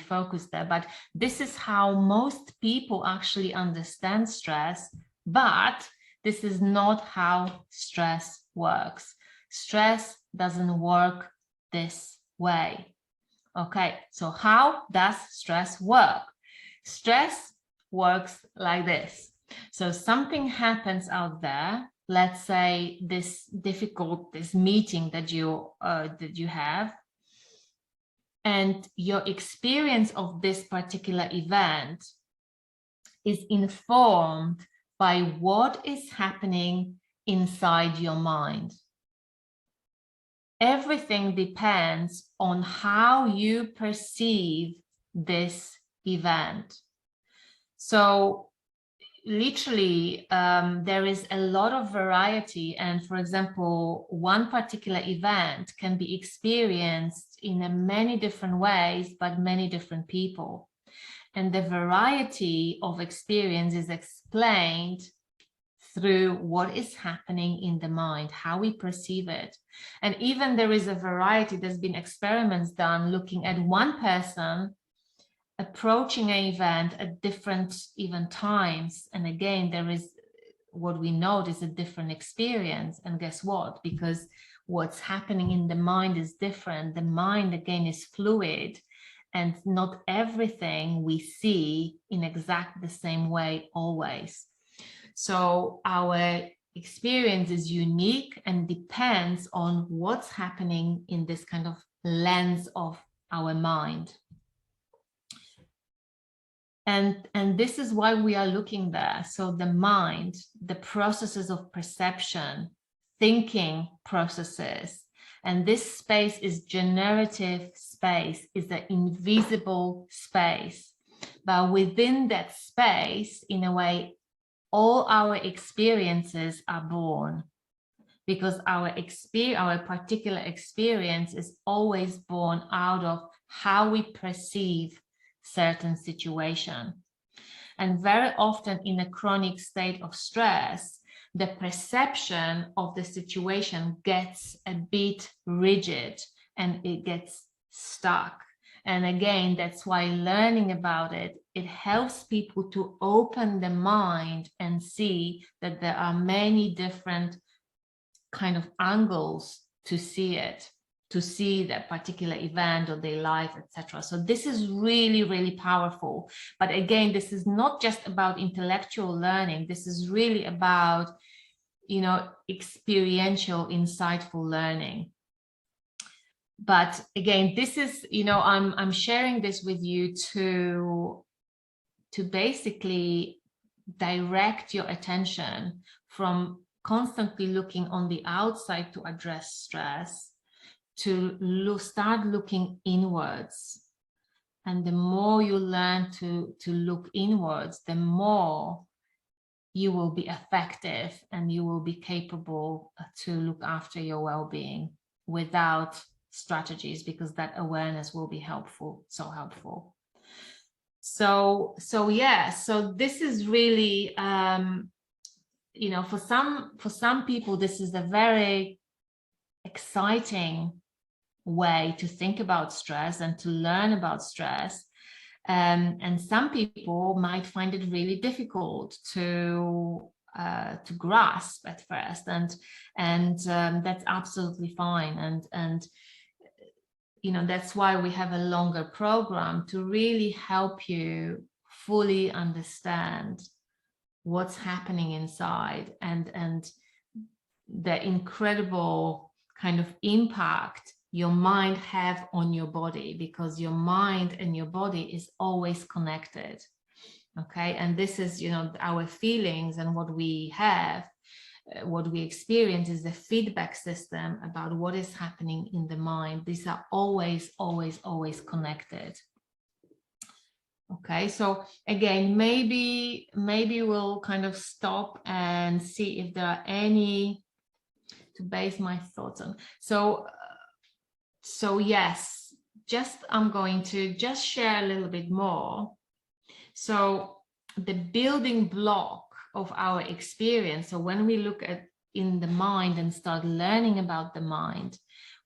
focus there. But this is how most people actually understand stress, but this is not how stress works. Stress doesn't work this way. Okay, so how does stress work? Stress works like this. So something happens out there. Let's say this meeting that you have, and your experience of this particular event is informed by what is happening inside your mind. Everything depends on how you perceive this event. So literally, there is a lot of variety. And for example, one particular event can be experienced in many different ways by many different people. And the variety of experience is explained through what is happening in the mind, how we perceive it. And even there is a variety, there's been experiments done looking at one person approaching an event at different even times. And again, there is what we know is a different experience. And guess what? Because what's happening in the mind is different. The mind, again, is fluid, and not everything we see in exactly the same way always. So our experience is unique and depends on what's happening in this kind of lens of our mind. And this is why we are looking there. So the mind, the processes of perception, thinking processes, and this space is generative space, is the invisible space. But within that space, in a way, all our experiences are born, because our particular experience is always born out of how we perceive certain situation. And very often in a chronic state of stress, the perception of the situation gets a bit rigid and it gets stuck. And again, that's why learning about it helps people to open the mind and see that there are many different kind of angles to see it, to see that particular event or their life, etc. So this is really, really powerful. But again, this is not just about intellectual learning. This is really about, experiential, insightful learning. But again, this is, I'm sharing this with you to basically direct your attention from constantly looking on the outside to address stress, to start looking inwards. And the more you learn to look inwards, the more you will be effective and you will be capable to look after your well-being without strategies, because that awareness will be helpful, so helpful. So yeah, so this is really, for some people, this is a very exciting way to think about stress and to learn about stress. And some people might find it really difficult to grasp at first, and that's absolutely fine. And that's why we have a longer program to really help you fully understand what's happening inside and the incredible kind of impact your mind have on your body, because your mind and your body is always connected. Okay, and this is our feelings and what we have what we experience is the feedback system about what is happening in the mind. These are always, always, always connected. Okay, so again, maybe we'll kind of stop and see if there are any to base my thoughts on. So yes, I'm going to just share a little bit more. So the building block of our experience. So when we look at in the mind and start learning about the mind,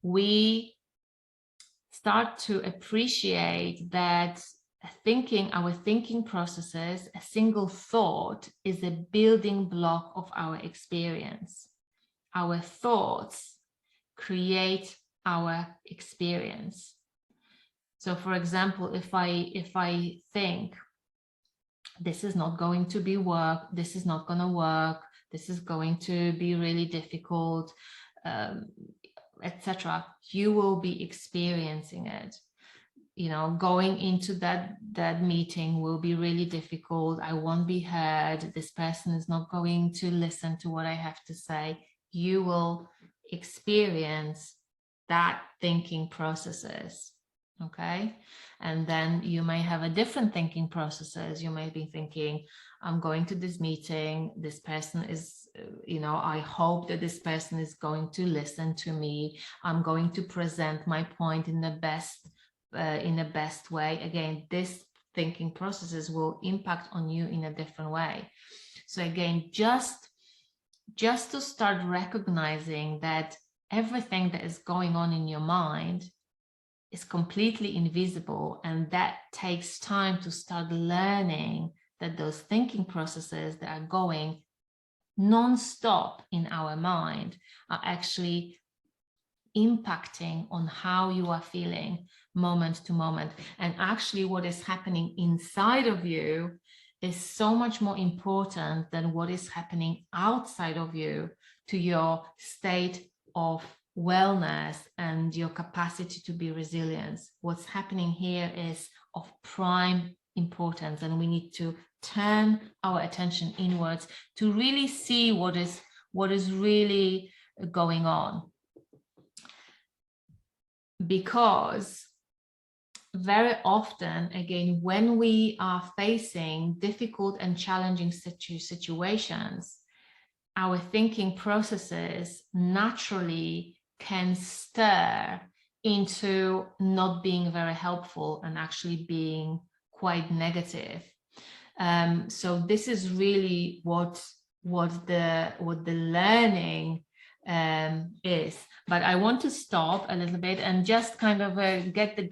we start to appreciate that our thinking processes, a single thought is a building block of our experience. Our thoughts create our experience. So for example, if I think this is not going to be work, this is not going to work, this is going to be really difficult, etc., you will be experiencing it. You know, going into that meeting will be really difficult. I won't be heard. This person is not going to listen to what I have to say. You will experience that thinking processes. Okay. And then you may have a different thinking processes. You may be thinking, I'm going to this meeting. This person is, you know, I hope that this person is going to listen to me. I'm going to present my point in the best way. Again, this thinking processes will impact on you in a different way. So again, just to start recognizing that everything that is going on in your mind is completely invisible, and that takes time to start learning that those thinking processes that are going non-stop in our mind are actually impacting on how you are feeling moment to moment. And actually what is happening inside of you is so much more important than what is happening outside of you to your state of wellness and your capacity to be resilient. What's happening here is of prime importance, and we need to turn our attention inwards to really see what is really going on. Because very often, again, when we are facing difficult and challenging situations, our thinking processes naturally can stir into not being very helpful and actually being quite negative. So this is really what the learning is. But I want to stop a little bit and just kind of get the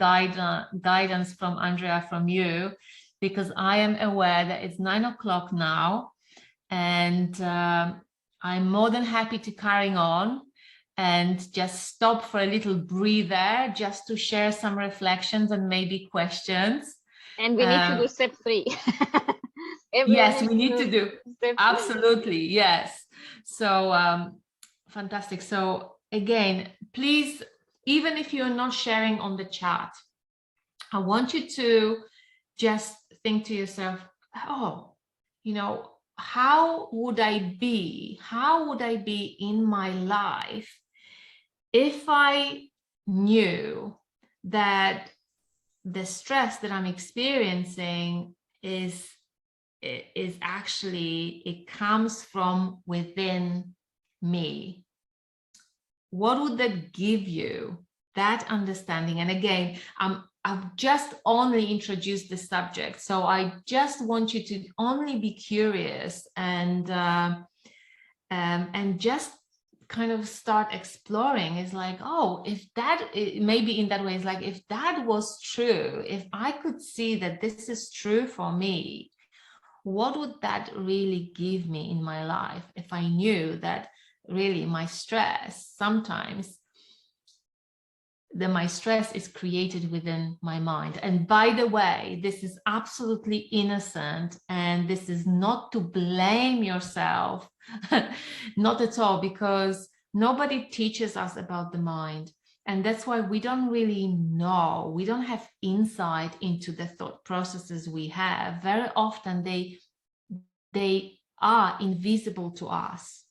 guidance from Andrea, from you, because I am aware that it's 9 o'clock now, and I'm more than happy to carry on and just stop for a little breather, just to share some reflections and maybe questions. And we need to do step 3. Yes, we need to do. Absolutely, yes. So fantastic. So again, please, even if you're not sharing on the chat, I want you to just think to yourself, oh, you know, how would I be in my life if I knew that the stress that I'm experiencing is actually, it comes from within me? What would that give you, that understanding? And again, I've just only introduced the subject, so I just want you to only be curious and just kind of start exploring. It's like, oh, if that, maybe in that way, it's like, if that was true, if I could see that this is true for me, what would that really give me in my life if I knew that really my stress, sometimes my stress is created within my mind. And by the way, this is absolutely innocent, and this is not to blame yourself, not at all, because nobody teaches us about the mind. And that's why we don't really know, we don't have insight into the thought processes we have. Very often they are invisible to us.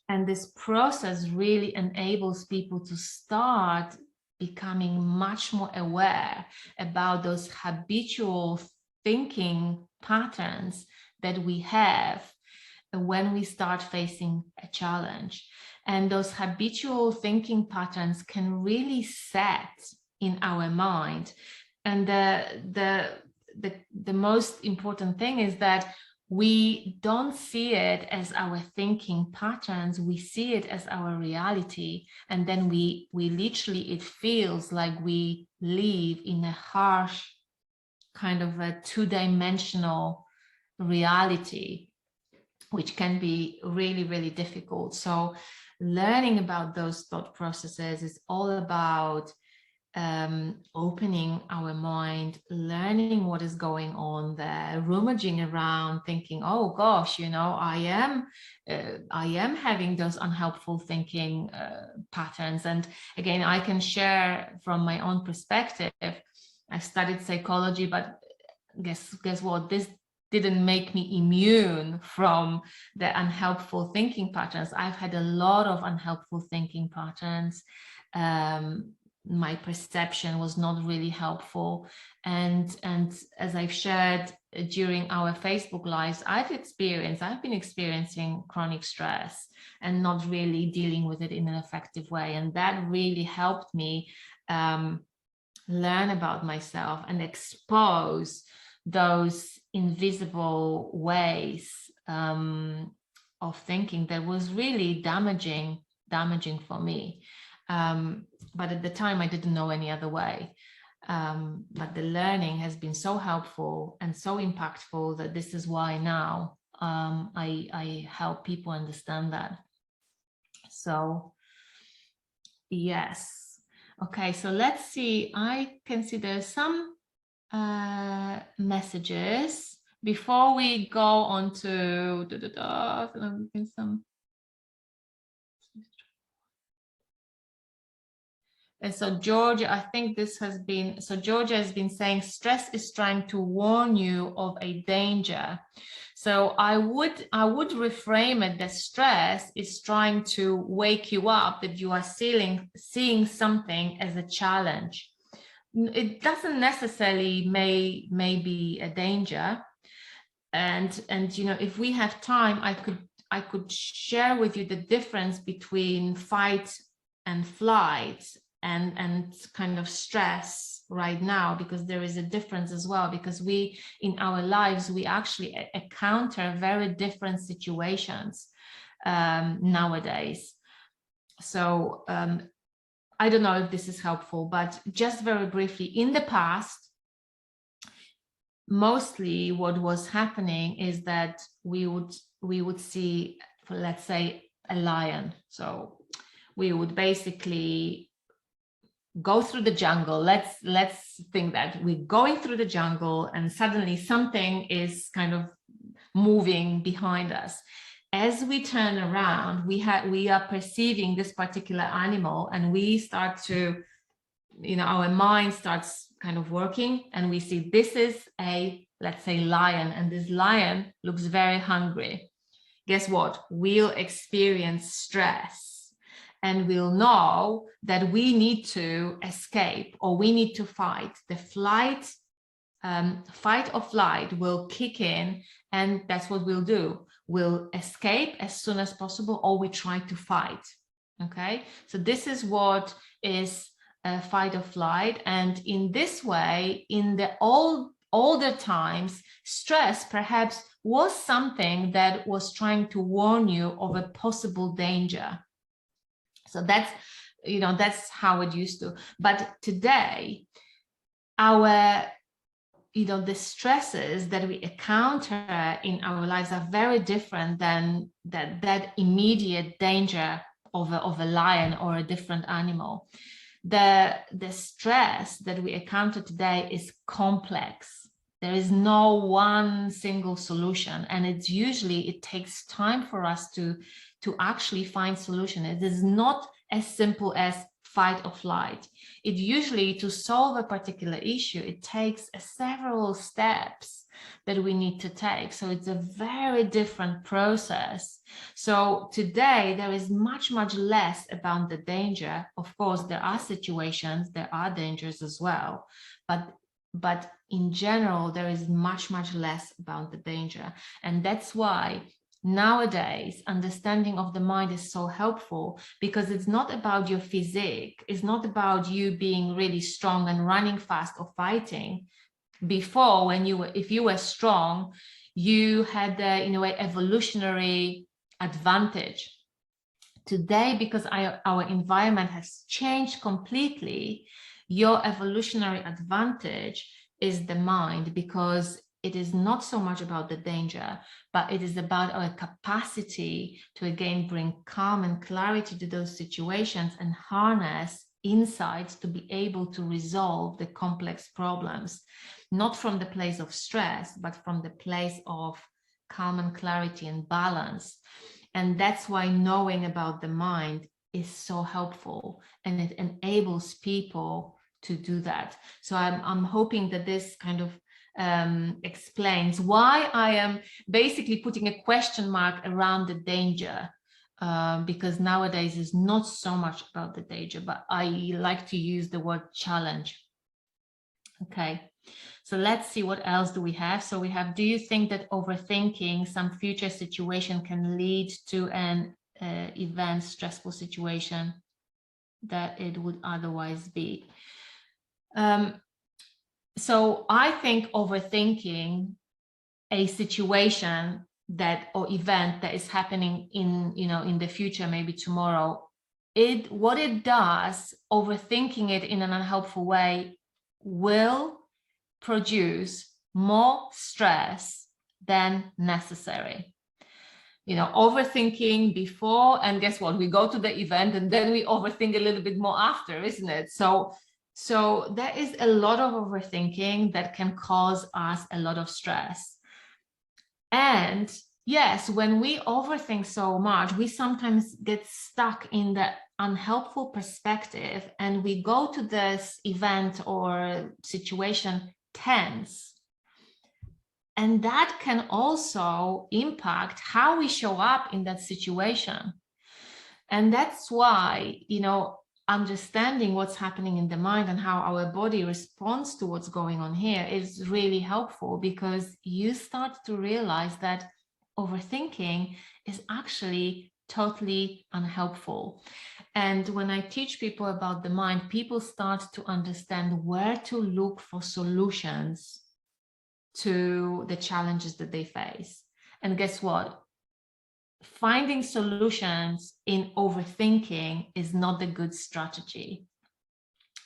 And this process really enables people to start becoming much more aware about those habitual thinking patterns that we have when we start facing a challenge. And those habitual thinking patterns can really set in our mind. And the most important thing is that we don't see it as our thinking patterns, we see it as our reality. And then we literally, it feels like we live in a harsh kind of a two-dimensional reality, which can be really, really difficult. So learning about those thought processes is all about opening our mind, learning what is going on there, rummaging around, thinking, oh gosh, you know, I am having those unhelpful thinking patterns. And again, I can share from my own perspective. I studied psychology, but guess what? This didn't make me immune from the unhelpful thinking patterns. I've had a lot of unhelpful thinking patterns. My perception was not really helpful. And as I've shared during our Facebook lives, I've been experiencing chronic stress and not really dealing with it in an effective way. And that really helped me learn about myself and expose those invisible ways of thinking that was really damaging for me. But at the time, I didn't know any other way. But the learning has been so helpful and so impactful that this is why now I help people understand that. So, yes. Okay, so let's see. I can see there's some messages before we go on to some. And so Georgia, I think this has been, so Georgia has been saying stress is trying to warn you of a danger. So I would reframe it that stress is trying to wake you up, that you are seeing something as a challenge. It doesn't necessarily may be a danger. And you know, if we have time, I could share with you the difference between fight and flight and kind of stress right now, because there is a difference as well, because we in our lives we actually encounter very different situations nowadays. So I don't know if this is helpful, but just very briefly, in the past, mostly what was happening is that we would see, let's say, a lion. So we would basically go through the jungle. Let's think that we're going through the jungle and suddenly something is kind of moving behind us. As we turn around, we are perceiving this particular animal, and we start to, you know, our mind starts kind of working, and we see this is a, let's say, lion, and this lion looks very hungry. Guess what? We'll experience stress. And we'll know that we need to escape or we need to fight. The fight or flight will kick in, and that's what we'll do. We'll escape as soon as possible, or we try to fight. Okay, so this is what is fight or flight. And in this way, in the older times, stress perhaps was something that was trying to warn you of a possible danger. So that's, you know, that's how it used to. But today, our, you know, the stresses that we encounter in our lives are very different than that immediate danger of a lion or a different animal. The stress that we encounter today is complex. There is no one single solution, and it's usually, it takes time for us to actually find solution. It is not as simple as fight or flight. It usually, to solve a particular issue, it takes several steps that we need to take. So it's a very different process. So today there is much, much less about the danger. Of course, there are situations, there are dangers as well, but in general, there is much, much less about the danger. And that's why nowadays, understanding of the mind is so helpful, because it's not about your physique. It's not about you being really strong and running fast or fighting. Before, if you were strong, you had the, in a way, evolutionary advantage. Today, because our environment has changed completely, your evolutionary advantage is the mind, because it is not so much about the danger, but it is about our capacity to again bring calm and clarity to those situations and harness insights to be able to resolve the complex problems, not from the place of stress, but from the place of calm and clarity and balance. And that's why knowing about the mind is so helpful, and it enables people to do that. So I'm hoping that this kind of explains why I am basically putting a question mark around the danger, because nowadays it's not so much about the danger, but I like to use the word challenge. Okay, so let's see what else do we have. So we have, do you think that overthinking some future situation can lead to an event, stressful situation that it would otherwise be? So I think overthinking a situation that, or event that is happening in, in the future, maybe tomorrow, what it does, overthinking it in an unhelpful way, will produce more stress than necessary. Overthinking before, and guess what? We go to the event and then we overthink a little bit more after, isn't it? So there is a lot of overthinking that can cause us a lot of stress. And yes, when we overthink so much, we sometimes get stuck in the unhelpful perspective, and we go to this event or situation tense. And that can also impact how we show up in that situation. And that's why, understanding what's happening in the mind and how our body responds to what's going on here is really helpful, because you start to realize that overthinking is actually totally unhelpful. And when I teach people about the mind, people start to understand where to look for solutions to the challenges that they face. And guess what? Finding solutions in overthinking is not a good strategy.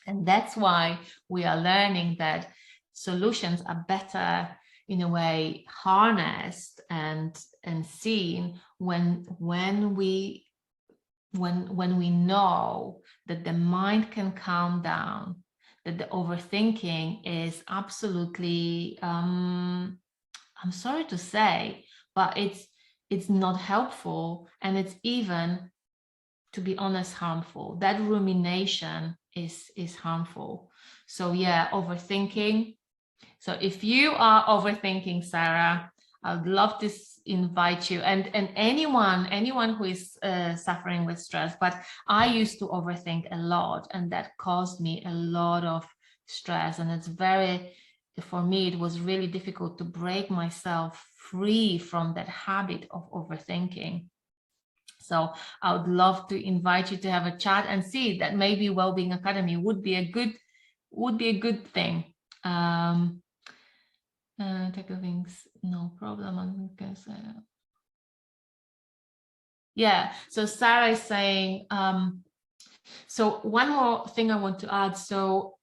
And that's why we are learning that solutions are better, in a way, harnessed and seen when we know that the mind can calm down, that the overthinking is absolutely, I'm sorry to say, but it's not helpful, and it's even, to be honest, harmful. That rumination is harmful. So yeah, overthinking. So if you are overthinking, Sarah, I'd love to invite you, and anyone who is suffering with stress, but I used to overthink a lot, and that caused me a lot of stress. And for me, it was really difficult to break myself free from that habit of overthinking. So I would love to invite you to have a chat and see that maybe Wellbeing Academy would be a good thing. Take things, no problem. I guess. Yeah. So Sarah is saying. So one more thing I want to add. So.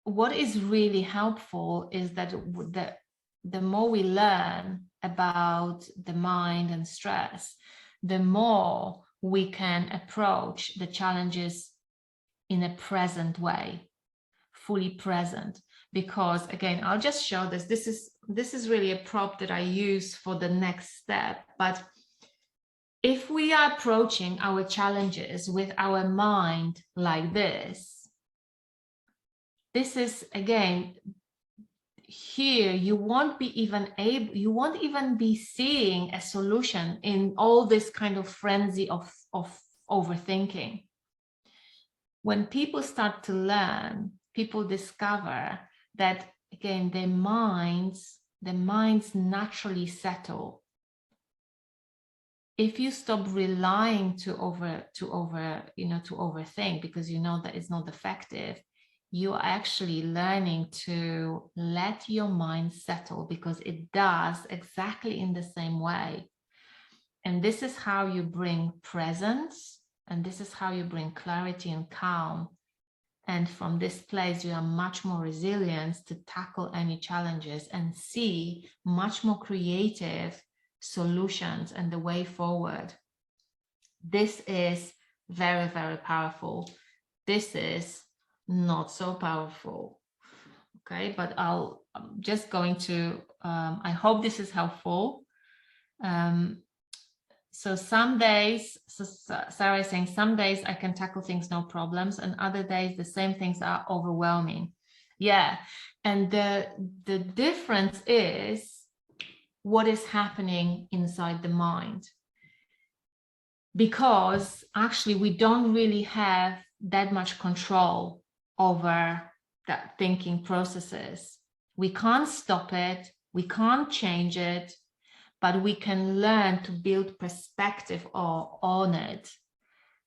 What is really helpful is that the more we learn about the mind and stress, the more we can approach the challenges in a present way, fully present. Because again, I'll just show this. This is really a prop that I use for the next step. But if we are approaching our challenges with our mind like this is, again, here you won't even be seeing a solution in all this kind of frenzy of overthinking. When people start to learn, people discover that, again, their minds naturally settle. If you stop relying to overthink, because you know that it's not effective, you are actually learning to let your mind settle, because it does exactly in the same way. And this is how you bring presence, and this is how you bring clarity and calm. And from this place, you are much more resilient to tackle any challenges and see much more creative solutions and the way forward. This is very, very powerful. This is not so powerful. Okay, but I'm just going to, I hope this is helpful. So some days, so Sarah is saying, some days I can tackle things, no problems, and other days the same things are overwhelming. Yeah, and the difference is what is happening inside the mind. Because actually we don't really have that much control over that thinking processes. We can't stop it, we can't change it, but we can learn to build perspective on it.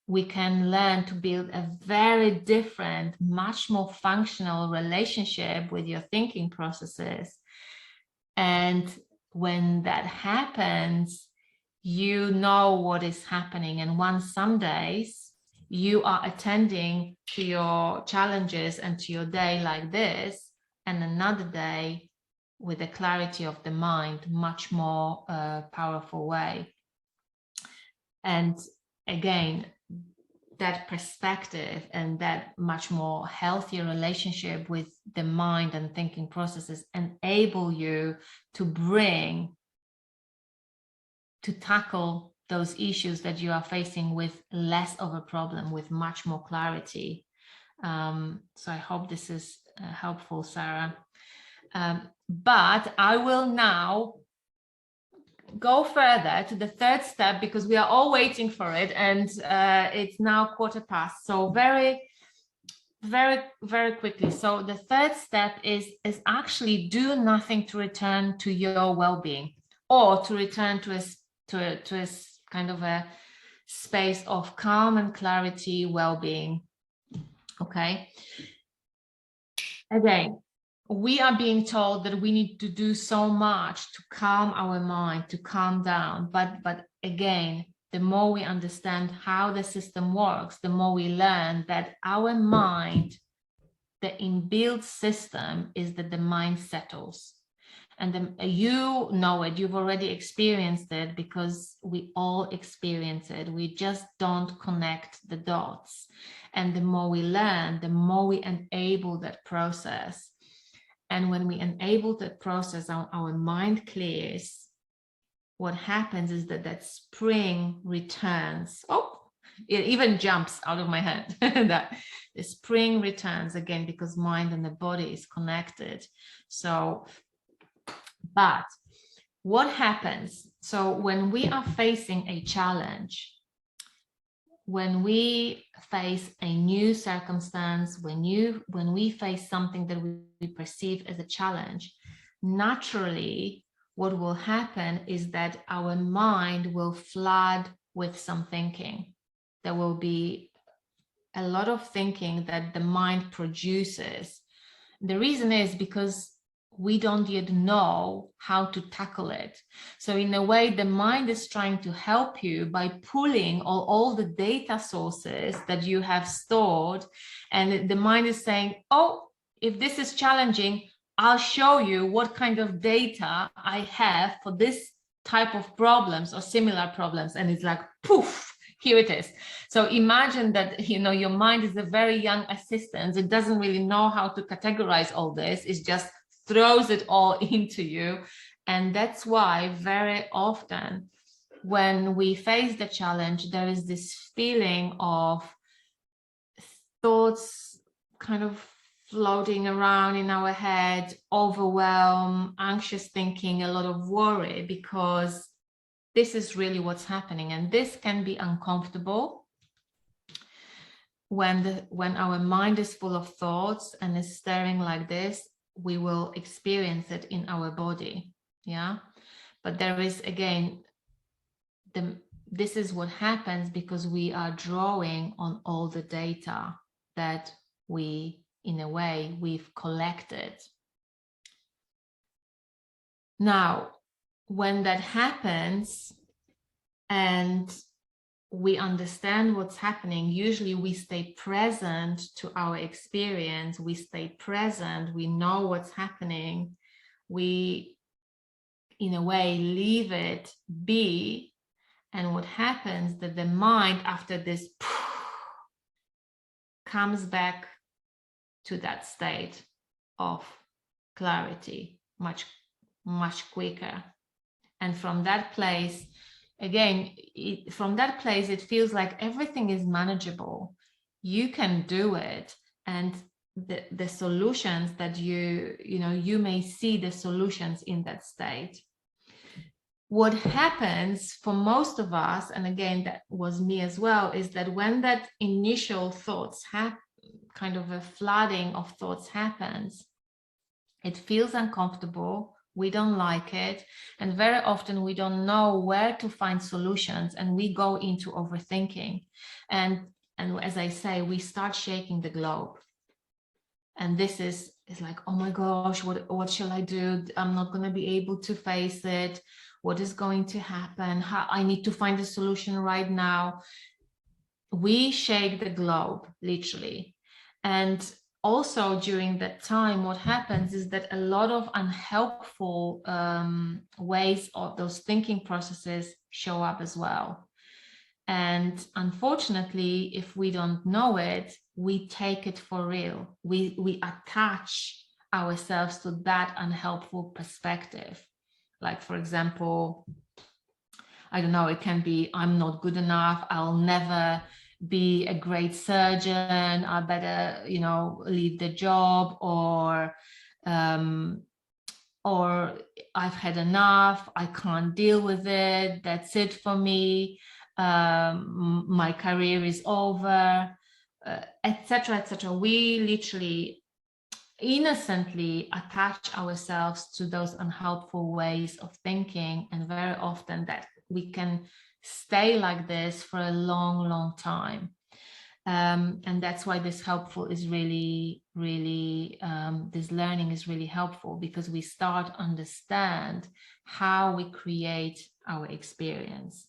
We can learn to build a very different, much more functional relationship with your thinking processes. And when that happens, you know what is happening. And once some days you are attending to your challenges and to your day like this, and another day with the clarity of the mind, much more powerful way. And again, that perspective and that much more healthier relationship with the mind and thinking processes enable you to tackle those issues that you are facing with less of a problem, with much more clarity. So I hope this is helpful, Sarah. But I will now go further to the third step, because we are all waiting for it, and it's now 1:15. So very, very, very quickly. So the third step is actually do nothing to return to your well-being, or to return to a kind of a space of calm and clarity, well-being. Okay. Again, we are being told that we need to do so much to calm our mind, to calm down. But again, the more we understand how the system works, the more we learn that our mind, the inbuilt system is that the mind settles. And you know it, you've already experienced it, because we all experience it. We just don't connect the dots. And the more we learn, the more we enable that process. And when we enable that process, our mind clears. What happens is that spring returns. Oh, it even jumps out of my head. That the spring returns again, because mind and the body is connected. So, but what happens? So when we are facing a challenge, when we face a new circumstance, when we face something that we perceive as a challenge, naturally, what will happen is that our mind will flood with some thinking. There will be a lot of thinking that the mind produces. The reason is because we don't yet know how to tackle it. So in a way, the mind is trying to help you by pulling all the data sources that you have stored. And the mind is saying, oh, if this is challenging, I'll show you what kind of data I have for this type of problems or similar problems. And it's like, poof, here it is. So imagine that, your mind is a very young assistant. It doesn't really know how to categorize all this. It's just throws it all into you. And that's why very often when we face the challenge, there is this feeling of thoughts kind of floating around in our head, overwhelm, anxious thinking, a lot of worry, because this is really what's happening. And this can be uncomfortable when our mind is full of thoughts and is stirring like this. We will experience it in our body. Yeah. But there is, again, this is what happens because we are drawing on all the data that we, in a way, we've collected. Now, when that happens and we understand what's happening, usually we stay present to our experience, we stay present, we know what's happening, we, in a way, leave it be. And what happens that the mind, after this, comes back to that state of clarity much quicker. And from that place, again, from that place, it feels like everything is manageable. You can do it. And the solutions that you may see the solutions in that state. What happens for most of us, and again, that was me as well, is that when that initial thoughts kind of a flooding of thoughts happens, it feels uncomfortable. We don't like it. And very often we don't know where to find solutions, and we go into overthinking. And as I say, we start shaking the globe. And this is like, oh my gosh, what shall I do? I'm not going to be able to face it. What is going to happen? I need to find a solution right now. We shake the globe, literally. And also during that time, what happens is that a lot of unhelpful ways of those thinking processes show up as well. And unfortunately, if we don't know it, we take it for real. We attach ourselves to that unhelpful perspective. Like, for example, I don't know, it can be, I'm not good enough. I'll never be a great surgeon. I better, leave the job, or I've had enough. I can't deal with it. That's it for me. My career is over, etc., etc. We literally innocently attach ourselves to those unhelpful ways of thinking, and very often that we can stay like this for a long time. And that's why this helpful is really this learning is really helpful, because we start to understand how we create our experience,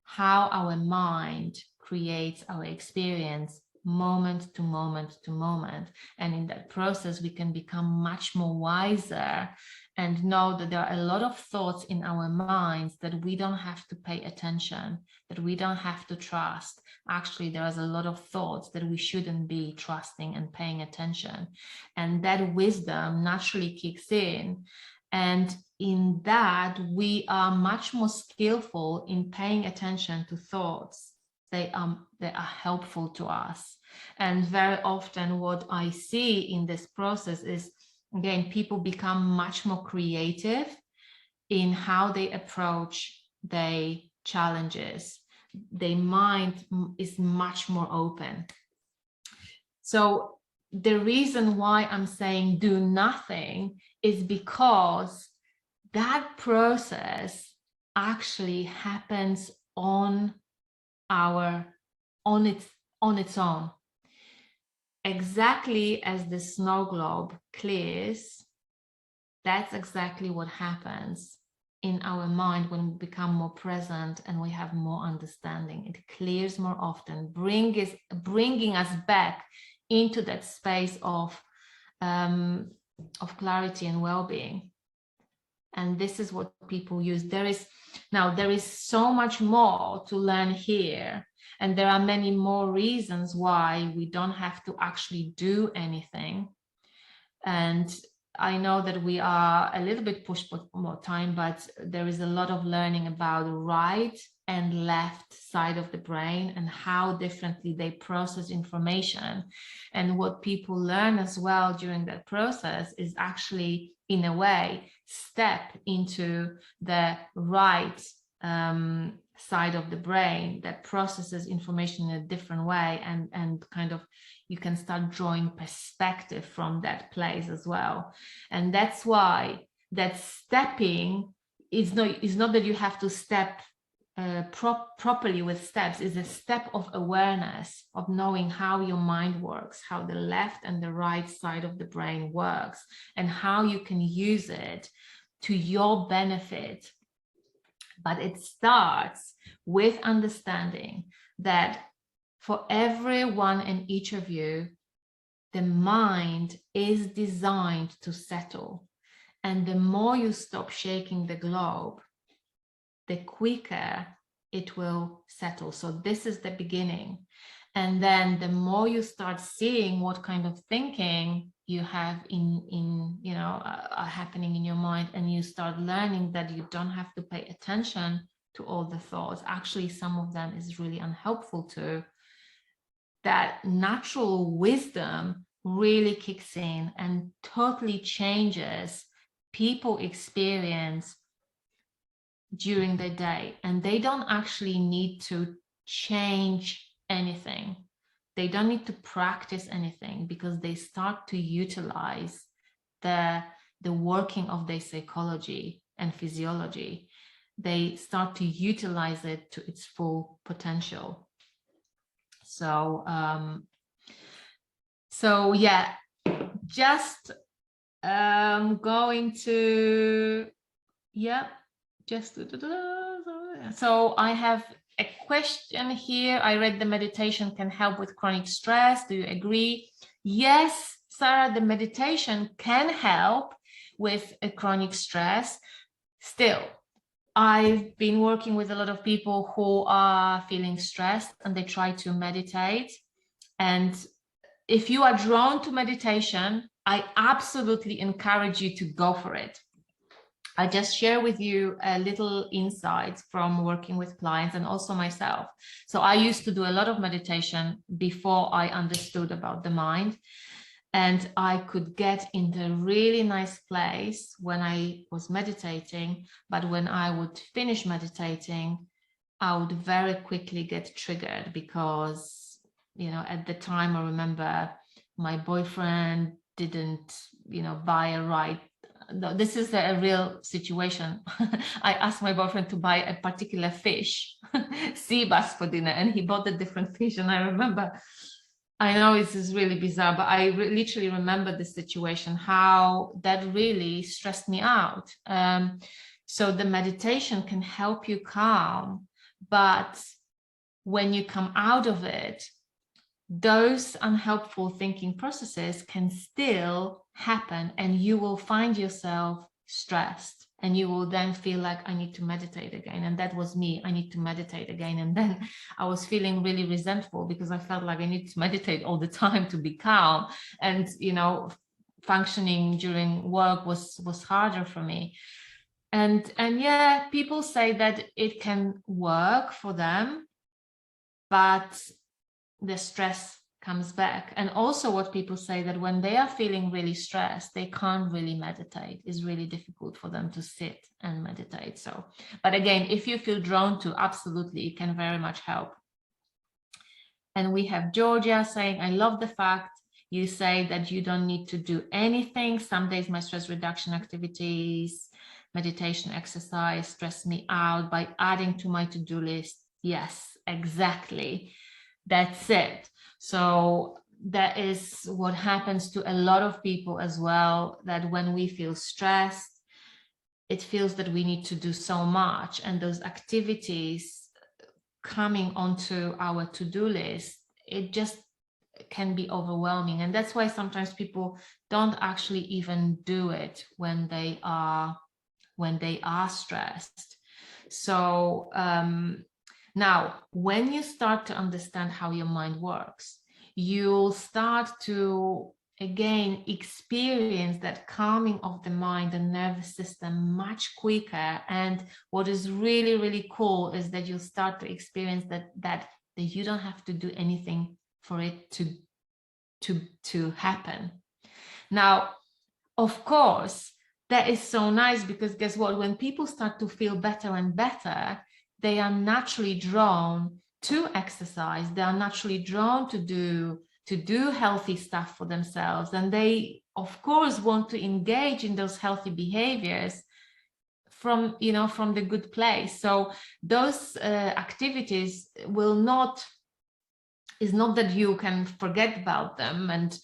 how our mind creates our experience moment to moment to moment. And in that process, we can become much more wiser and know that there are a lot of thoughts in our minds that we don't have to pay attention, that we don't have to trust. Actually, there's a lot of thoughts that we shouldn't be trusting and paying attention. And that wisdom naturally kicks in. And in that, we are much more skillful in paying attention to thoughts. They are helpful to us. And very often what I see in this process is, again, people become much more creative in how they approach their challenges. Their mind is much more open. So the reason why I'm saying do nothing is because that process actually happens on its own. Exactly as the snow globe clears, that's exactly what happens in our mind when we become more present and we have more understanding. It clears more often, bringing us back into that space of clarity and well-being. And this is what people use. There is so much more to learn here. And there are many more reasons why we don't have to actually do anything. And I know that we are a little bit pushed for more time, but there is a lot of learning about right and left side of the brain and how differently they process information. And what people learn as well during that process is actually, in a way, step into the right side of the brain that processes information in a different way, and kind of you can start drawing perspective from that place as well. And that's why that stepping is not that you have to step properly with steps. Is a step of awareness, of knowing how your mind works, how the left and the right side of the brain works, and how you can use it to your benefit. But it starts with understanding that for every one and each of you, the mind is designed to settle. And the more you stop shaking the globe, the quicker it will settle. So this is the beginning. And then the more you start seeing what kind of thinking you have are happening in your mind, and you start learning that you don't have to pay attention to all the thoughts. Actually, some of them is really unhelpful too. That natural wisdom really kicks in and totally changes people experience during the day, and they don't actually need to change anything. They don't need to practice anything, because they start to utilize the working of their psychology and physiology. They start to utilize it to its full potential. So yeah, just going to, yeah, just so I have a question here. I read the meditation can help with chronic stress. Do you agree? Yes, Sarah, the meditation can help with a chronic stress. Still, I've been working with a lot of people who are feeling stressed and they try to meditate. And if you are drawn to meditation, I absolutely encourage you to go for it. I just share with you a little insights from working with clients and also myself. So I used to do a lot of meditation before I understood about the mind, and I could get in a really nice place when I was meditating. But when I would finish meditating, I would very quickly get triggered, because, at the time, I remember my boyfriend didn't, buy a right. No, this is a real situation. I asked my boyfriend to buy a particular fish, sea bass, for dinner, and he bought a different fish. And I remember, I know this is really bizarre, but I literally remember the situation, how that really stressed me out. So the meditation can help you calm, but when you come out of it, those unhelpful thinking processes can still happen, and you will find yourself stressed, and you will then feel like, I need to meditate again. And that was me. I need to meditate again. And then I was feeling really resentful, because I felt like I need to meditate all the time to be calm. And, functioning during work was harder for me. And yeah, people say that it can work for them, but the stress comes back. And also what people say, that when they are feeling really stressed, they can't really meditate. It's really difficult for them to sit and meditate. So, but again, if you feel drawn to, absolutely, it can very much help. And we have Georgia saying, I love the fact you say that you don't need to do anything. Some days my stress reduction activities, meditation, exercise stress me out by adding to my to-do list. Yes, exactly. That's it. So that is what happens to a lot of people as well, that when we feel stressed, it feels that we need to do so much, and those activities coming onto our to-do list, it just can be overwhelming. And that's why sometimes people don't actually even do it when they are stressed. So now, when you start to understand how your mind works, you'll start to again experience that calming of the mind and nervous system much quicker. And what is really, really cool is that you'll start to experience that you don't have to do anything for it to happen. Now, of course, that is so nice, because guess what? When people start to feel better and better, they are naturally drawn to exercise. They are naturally drawn to do healthy stuff for themselves. And they, of course, want to engage in those healthy behaviors from the good place. So those activities is not that you can forget about them, and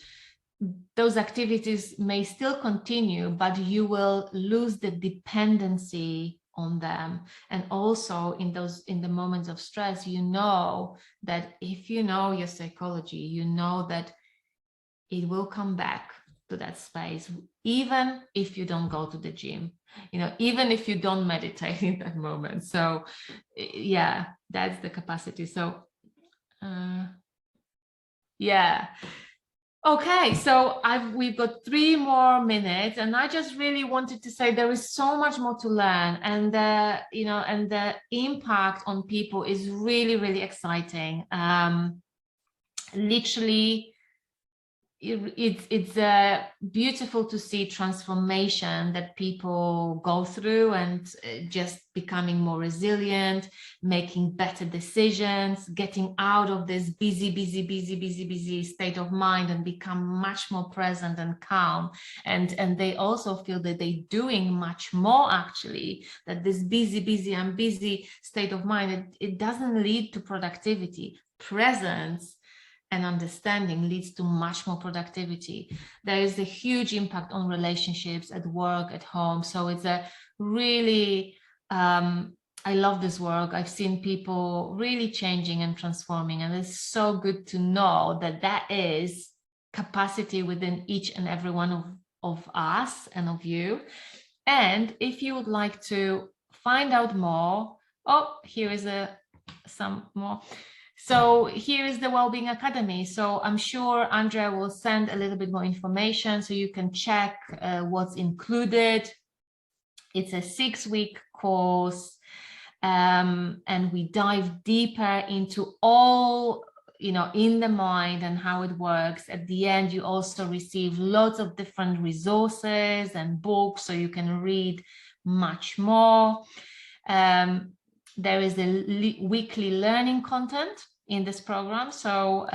those activities may still continue, but you will lose the dependency on them. And also in the moments of stress, that if you know your psychology, you know that it will come back to that space, even if you don't go to the gym, even if you don't meditate in that moment. So yeah, that's the capacity. So yeah. Okay, so we've got 3 more minutes, and I just really wanted to say there is so much more to learn, and the impact on people is really, really exciting. Literally, it's beautiful to see transformation that people go through, and just becoming more resilient, making better decisions, getting out of this busy state of mind and become much more present and calm. And they also feel that they're doing much more, actually, that this busy state of mind, it doesn't lead to productivity. Presence and understanding leads to much more productivity. There is a huge impact on relationships at work, at home. So it's a really, I love this work. I've seen people really changing and transforming, and it's so good to know that is capacity within each and every one of us and of you. And if you would like to find out more, here is some more. So here is the Wellbeing Academy. So I'm sure Andrea will send a little bit more information so you can check what's included. It's a 6-week course, and we dive deeper into all, in the mind and how it works. At the end, you also receive lots of different resources and books, so you can read much more. There is a weekly learning content in this program. So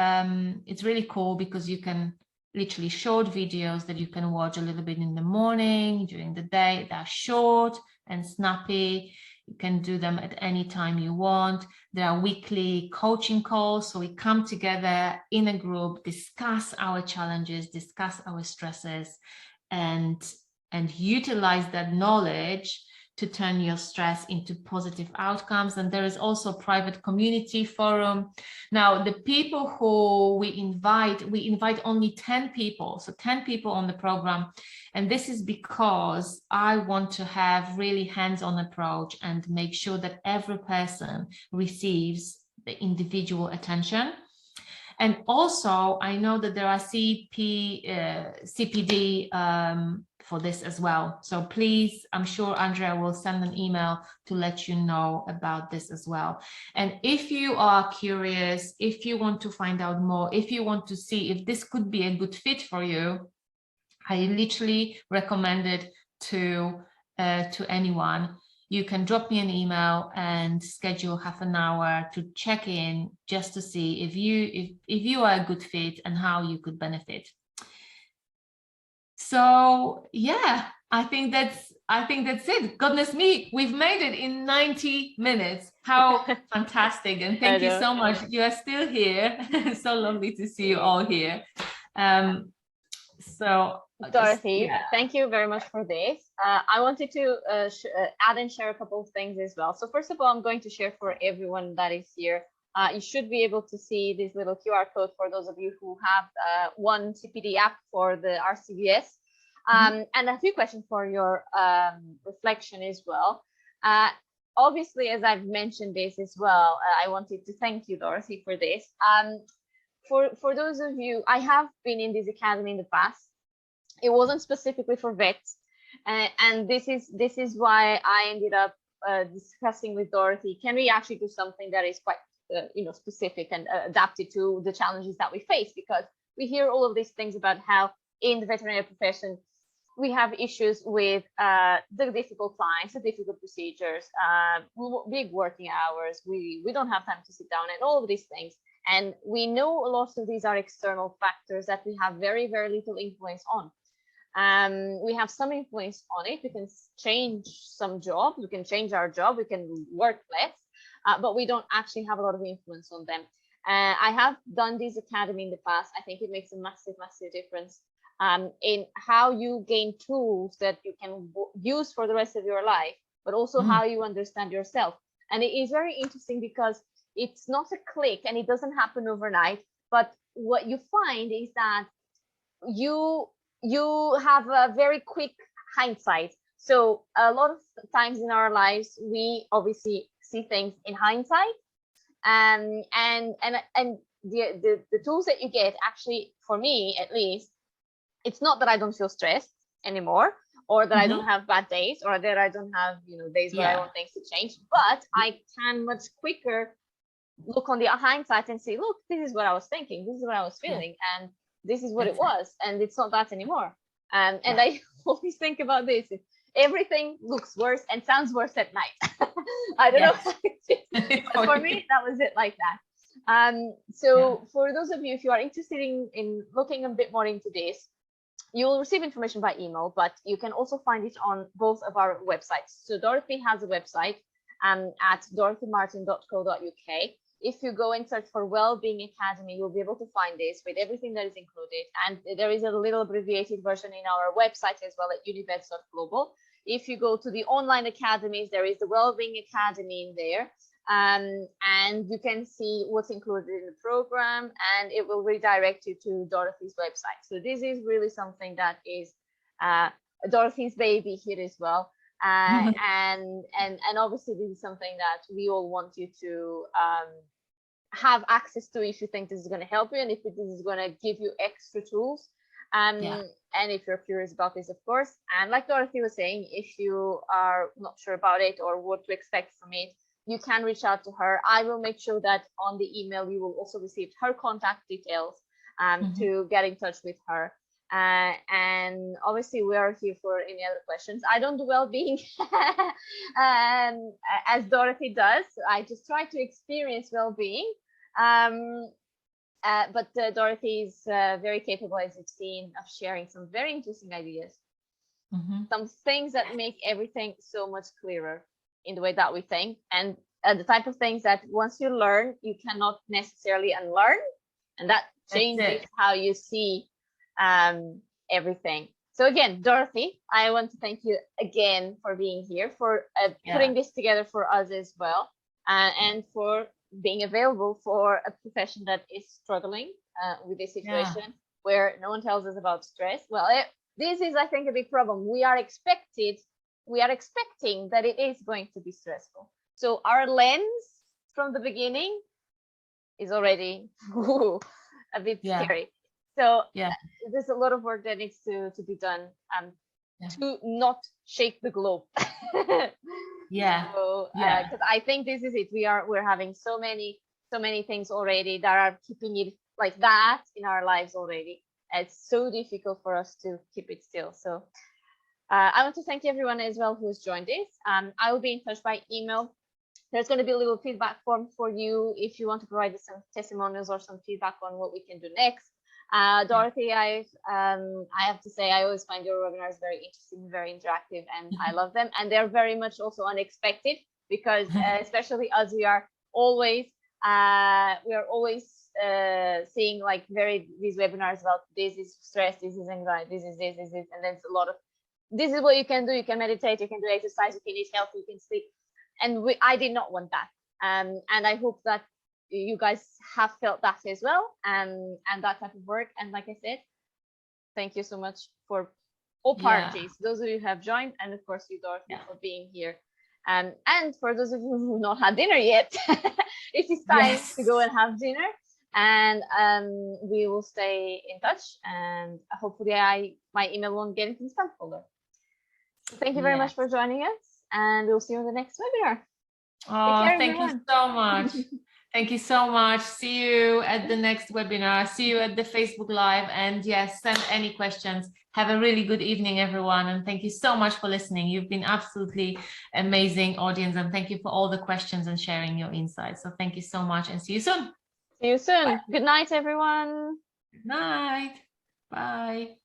it's really cool, because you can literally short videos that you can watch a little bit in the morning, during the day. They're short and snappy. You can do them at any time you want. There are weekly coaching calls. So we come together in a group, discuss our challenges, discuss our stresses, and utilize that knowledge to turn your stress into positive outcomes. And there is also a private community forum. Now, the people who we invite only 10 people. So 10 people on the program. And this is because I want to have really hands-on approach and make sure that every person receives the individual attention. And also, I know that there are CPD for this as well. So please, I'm sure Andrea will send an email to let you know about this as well. And if you are curious, if you want to find out more, if you want to see if this could be a good fit for you, I literally recommend it to anyone. You can drop me an email and schedule half an hour to check in, just to see if you are a good fit and how you could benefit. So yeah, I think that's it. Goodness me, we've made it in 90 minutes. How fantastic. And thank you so much. You are still here. So lovely to see you all here. So Dorothy, thank you very much for this. I wanted to add and share a couple of things as well. So first of all, I'm going to share for everyone that is here. You should be able to see this little QR code for those of you who have one CPD app for the RCVS. And a few questions for your reflection as well. Obviously, as I've mentioned this as well, I wanted to thank you, Dorothy, for this. for those of you, I have been in this academy in the past. It wasn't specifically for vets, and this is why I ended up discussing with Dorothy, can we actually do something that is quite specific and adapted to the challenges that we face? Because we hear all of these things about how in the veterinary profession we have issues with the difficult clients, the difficult procedures, big working hours. We don't have time to sit down, and all of these things. And we know a lot of these are external factors that we have very, very little influence on. We have some influence on it. We can change some jobs, we can change our job, we can work less, but we don't actually have a lot of influence on them. I have done this academy in the past. I think it makes a massive, massive difference in how you gain tools that you can use for the rest of your life, but also how you understand yourself. And it is very interesting because it's not a click and it doesn't happen overnight, but what you find is that you have a very quick hindsight. So a lot of times in our lives, we obviously see things in hindsight, and the tools that you get, actually, for me at least, it's not that I don't feel stressed anymore, or that I don't have bad days, or that I don't have days where I want things to change, but I can much quicker look on the hindsight and say, look, this is what I was thinking, this is what I was feeling, and this is what it was, and it's not that anymore. And I always think about this: everything looks worse and sounds worse at night. I don't know how it is, but for me that was it, like that. So for those of you, if you are interested in looking a bit more into this, you will receive information by email, but you can also find it on both of our websites. So Dorothy has a website at dorothymartin.co.uk. If you go and search for Wellbeing Academy, you'll be able to find this with everything that is included. And there is a little abbreviated version in our website as well at univets.global. If you go to the online academies, there is the Wellbeing Academy in there. And you can see what's included in the program, and it will redirect you to Dorothy's website. So this is really something that is Dorothy's baby here as well. And obviously this is something that we all want you to have access to if you think this is going to help you, and if this is going to give you extra tools, and if you're curious about this, of course. And like Dorothy was saying, if you are not sure about it or what to expect from it, you can reach out to her. I will make sure that on the email you will also receive her contact details to get in touch with her. And obviously we are here for any other questions. I don't do well-being as Dorothy does. I just try to experience well-being. But Dorothy is very capable, as you've seen, of sharing some very interesting ideas. Some things that make everything so much clearer in the way that we think, and the type of things that once you learn, you cannot necessarily unlearn, and that changes how you see everything. So again, Dorothy, I want to thank you again for being here, for putting this together for us as well, and for being available for a profession that is struggling with this situation where no one tells us about stress. Well, this is, I think, a big problem. We are expecting that it is going to be stressful. So our lens from the beginning is already a bit scary. So there's a lot of work that needs to be done to not shake the globe. So because I think this is it. We're having so many things already that are keeping it like that in our lives already. It's so difficult for us to keep it still. So I want to thank everyone as well who has joined this. I will be in touch by email. There's going to be a little feedback form for you if you want to provide some testimonials or some feedback on what we can do next. Dorothy, I have to say, I always find your webinars very interesting, very interactive, and I love them. And they're very much also unexpected, because especially as we are always seeing like these webinars about this is stress, this is anxiety, this is, and then it's a lot of this is what you can do. You can meditate, you can do exercise, you can eat healthy, you can sleep. And I did not want that. And I hope that you guys have felt that as well, and that type of work. And like I said, thank you so much for all parties, those of you who have joined, and of course you, Dorothy, for being here. And for those of you who have not had dinner yet, it is time to go and have dinner. And we will stay in touch, and hopefully my email won't get into the spam folder. So thank you very much for joining us, and we'll see you in the next webinar. Oh, thank you so much. Thank you so much. See you at the next webinar. See you at the Facebook Live. And yes, send any questions. Have a really good evening, everyone. And thank you so much for listening. You've been absolutely amazing audience. And thank you for all the questions and sharing your insights. So thank you so much, and see you soon. See you soon. Bye. Good night, everyone. Good night. Bye.